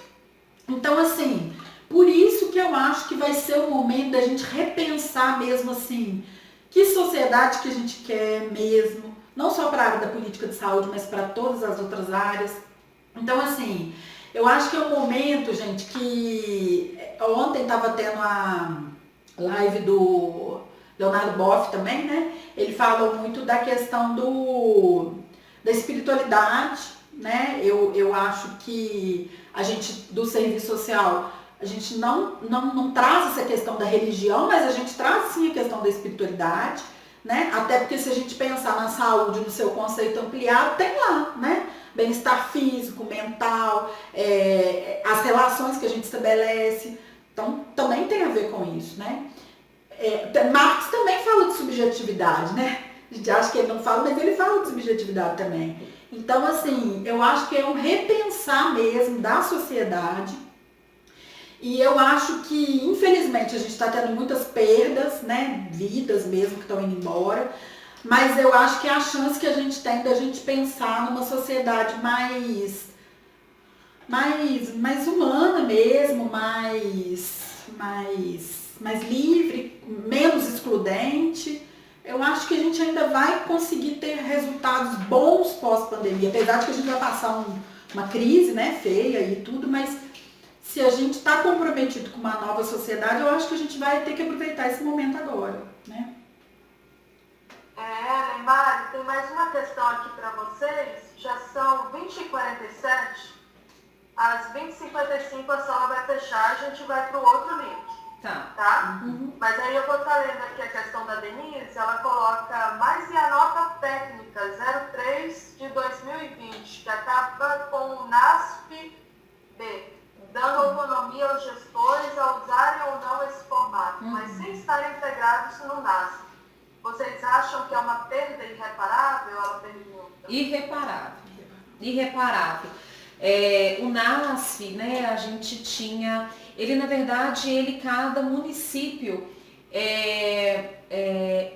Então, assim, por isso que eu acho que vai ser o momento da gente repensar mesmo, assim, que sociedade que a gente quer mesmo, não só para a área da política de saúde, mas para todas as outras áreas. Então, assim, eu acho que é um momento, gente, que ontem estava tendo a live do Leonardo Boff também, né? Ele falou muito da questão da espiritualidade, né? Eu acho que a gente, do serviço social, a gente não traz essa questão da religião, mas a gente traz sim a questão da espiritualidade, né? Até porque se a gente pensar na saúde, no seu conceito ampliado, tem lá, né? Bem-estar físico, mental, as relações que a gente estabelece. Então, também tem a ver com isso, né? Marx também fala de subjetividade, né? A gente acha que ele não fala, mas ele fala de subjetividade também. Então, assim, eu acho que é um repensar mesmo da sociedade. E eu acho que, infelizmente, a gente está tendo muitas perdas, né? Vidas mesmo que estão indo embora. Mas eu acho que é a chance que a gente tem da gente pensar numa sociedade mais humana mesmo, mais livre, menos excludente. Eu acho que a gente ainda vai conseguir ter resultados bons pós-pandemia, apesar de que a gente vai passar uma crise, né, feia e tudo, mas se a gente está comprometido com uma nova sociedade, eu acho que a gente vai ter que aproveitar esse momento agora, né? Mari, tem mais uma questão aqui para vocês. Já são 20h47. Às 20h55 a sala vai fechar, a gente vai para o outro link. Tá? Uhum. Mas aí eu vou estar lendo aqui a questão da Denise, ela coloca mais e a nota técnica 03 de 2020, que acaba com o NASP-B, dando autonomia aos gestores a usarem ou não esse formato, mas sem estarem integrados no NASP. Vocês acham que é uma perda irreparável? Ela pergunta. Irreparável. O NASF, né, a gente tinha, ele na verdade, cada município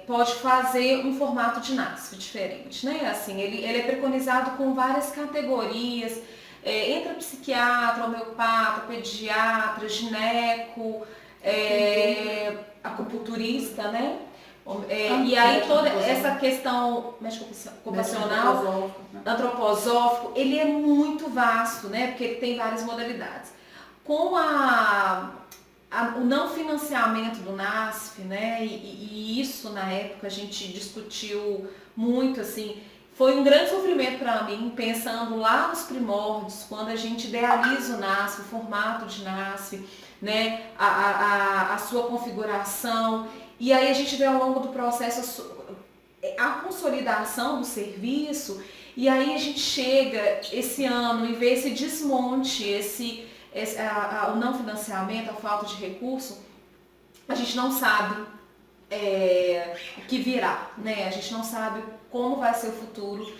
pode fazer um formato de NASF diferente, né? Assim, ele é preconizado com várias categorias, entra psiquiatra, homeopata, pediatra, gineco, acupunturista, né? E aí toda essa questão médico ocupacional, antroposófico, ele é muito vasto, né? Porque ele tem várias modalidades. Com o não financiamento do NASF, né? E isso na época a gente discutiu muito, assim, foi um grande sofrimento para mim, pensando lá nos primórdios, quando a gente idealiza o NASF, o formato de NASF, né? A sua configuração. E aí a gente vê ao longo do processo a consolidação do serviço, e aí a gente chega esse ano e vê esse desmonte, o não financiamento, a falta de recurso, a gente não sabe o que virá, né? A gente não sabe como vai ser o futuro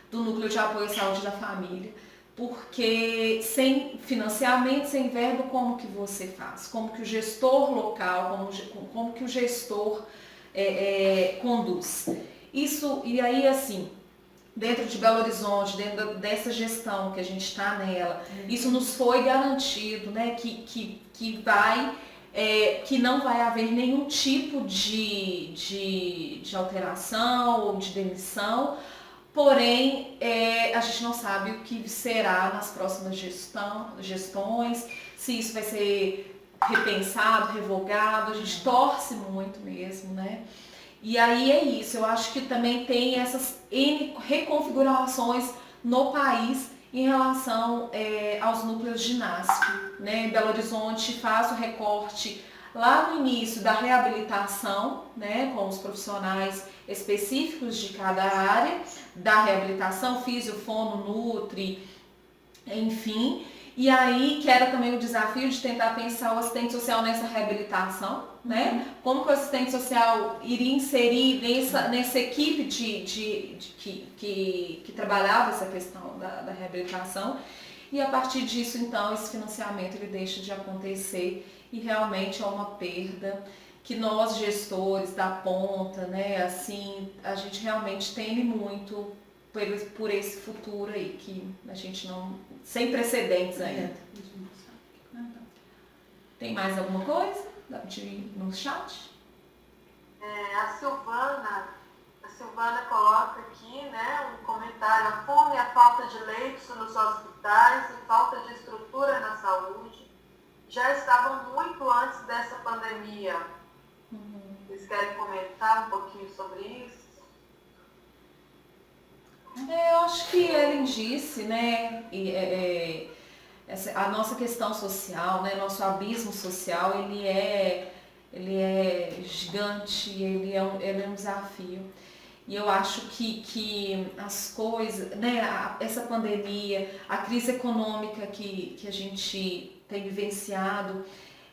do Núcleo de Apoio à Saúde da Família. Porque sem financiamento, sem verba, como que você faz? Como que o gestor local, como que o gestor conduz? Isso, e aí assim, dentro de Belo Horizonte, dentro dessa gestão que a gente está nela, isso nos foi garantido, né? Que não vai haver nenhum tipo de alteração ou de demissão. Porém, a gente não sabe o que será nas próximas gestões, se isso vai ser repensado, revogado, a gente torce muito mesmo, né? E aí é isso, eu acho que também tem essas reconfigurações no país em relação aos núcleos de NASF, né? Belo Horizonte faz o recorte lá no início da reabilitação, né, com os profissionais específicos de cada área, da reabilitação, físio, fono, nutri, enfim. E aí, que era também o desafio de tentar pensar o assistente social nessa reabilitação, né? Como que o assistente social iria inserir nessa equipe que trabalhava essa questão da reabilitação. e a partir disso, então, esse financiamento ele deixa de acontecer e realmente é uma perda que nós, gestores da ponta, né, assim, a gente realmente teme muito por esse futuro aí, que a gente não... sem precedentes ainda. Tem mais alguma coisa no chat? A Silvana coloca aqui, né, um comentário: a fome e a falta de leitos nos hospitais e falta de estrutura na saúde já estavam muito antes dessa pandemia. Vocês querem comentar um pouquinho sobre isso? Eu acho que Ellen disse, né, a nossa questão social, né, nosso abismo social, ele é gigante, ele é um desafio. E eu acho que as coisas, né, essa pandemia, a crise econômica que a gente tem vivenciado,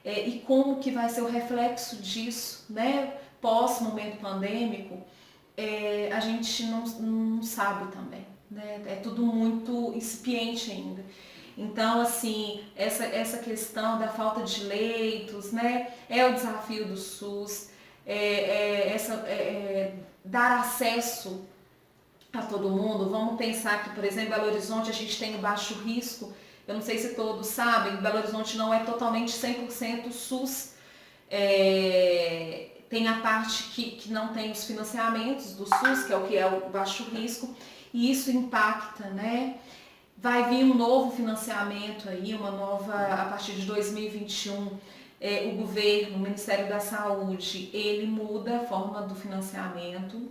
e como que vai ser o reflexo disso, né, pós-momento pandêmico, a gente não sabe também, né? É tudo muito incipiente ainda. Então, assim, essa questão da falta de leitos, né, é o desafio do SUS, dar acesso a todo mundo. Vamos pensar que, por exemplo, em Belo Horizonte a gente tem o baixo risco. Eu não sei se todos sabem, Belo Horizonte não é totalmente 100% SUS. Tem a parte que não tem os financiamentos do SUS, que é o baixo risco, e isso impacta, né? Vai vir um novo financiamento aí, a partir de 2021, o governo, o Ministério da Saúde, ele muda a forma do financiamento.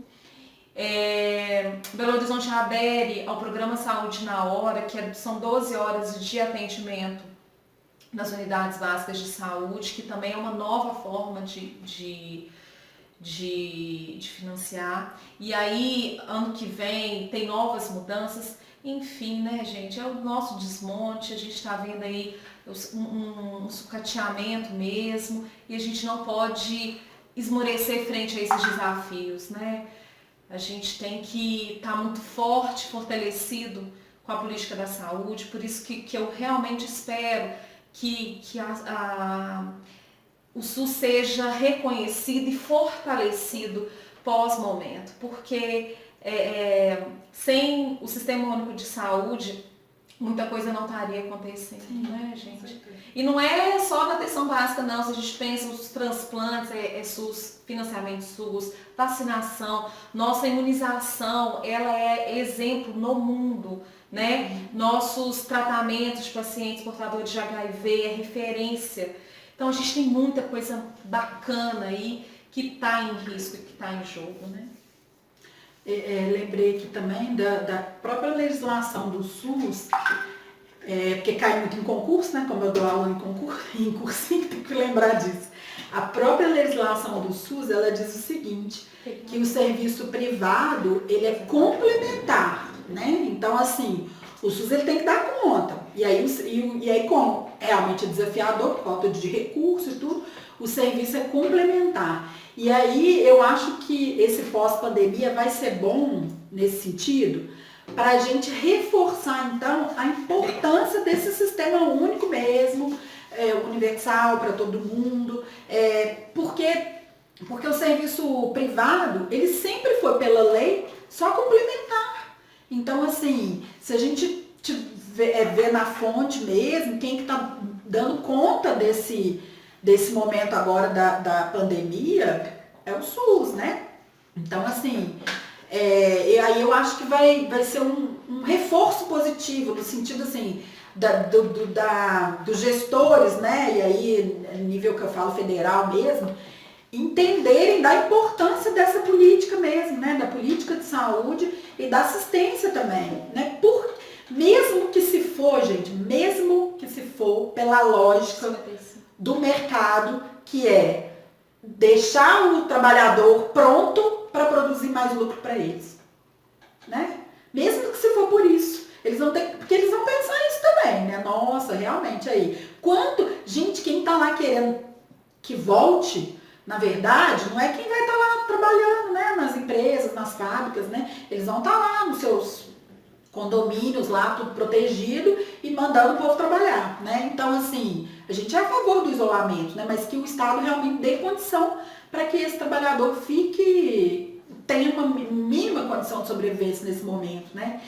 Belo Horizonte adere ao programa Saúde na Hora, que são 12 horas de atendimento nas unidades básicas de saúde, que também é uma nova forma de financiar. E aí, ano que vem, tem novas mudanças. Enfim, né, gente, é o nosso desmonte, a gente está vendo aí um sucateamento mesmo, e a gente não pode esmorecer frente a esses desafios, né? A gente tem que estar muito forte, fortalecido com a política da saúde, por isso que eu realmente espero que o SUS seja reconhecido e fortalecido pós-momento, porque sem o Sistema Único de Saúde, muita coisa não estaria acontecendo, né, gente? E não é só na atenção básica, não. Se a gente pensa nos transplantes, SUS, financiamento SUS, vacinação, nossa imunização, ela é exemplo no mundo, né? Nossos tratamentos de pacientes portadores de HIV é referência. Então a gente tem muita coisa bacana aí que está em risco e que está em jogo, né? Lembrei aqui também da própria legislação do SUS, porque cai muito em concurso, né? Como eu dou aula em cursinho, tem que lembrar disso. A própria legislação do SUS, ela diz o seguinte, que o serviço privado, ele é complementar, né? Então, assim, o SUS ele tem que dar conta. E aí como realmente é desafiador, por falta de recursos e tudo, o serviço é complementar. E aí eu acho que esse pós-pandemia vai ser bom nesse sentido, para a gente reforçar então a importância desse sistema único mesmo, universal para todo mundo, porque o serviço privado, ele sempre foi pela lei só complementar. Então assim, se a gente ver na fonte mesmo, quem que está dando conta desse momento agora da pandemia é o SUS, né? Então, assim, e aí eu acho que vai ser um reforço positivo, no sentido, assim, dos gestores, né? E aí, nível que eu falo federal mesmo, entenderem da importância dessa política mesmo, né? Da política de saúde e da assistência também, né? Mesmo que se for, gente, pela lógica do mercado, que é deixar o trabalhador pronto para produzir mais lucro para eles, né? Mesmo que se for por isso, porque eles vão pensar isso também, né? Nossa, realmente aí, gente, quem tá lá querendo que volte, na verdade, não é quem vai estar lá trabalhando, né? Nas empresas, nas fábricas, né? Eles vão estar lá nos seus condomínios lá, tudo protegido, e mandando o povo trabalhar, né? Então, assim, a gente é a favor do isolamento, né? Mas que o Estado realmente dê condição para que esse trabalhador tenha uma mínima condição de sobrevivência nesse momento, né?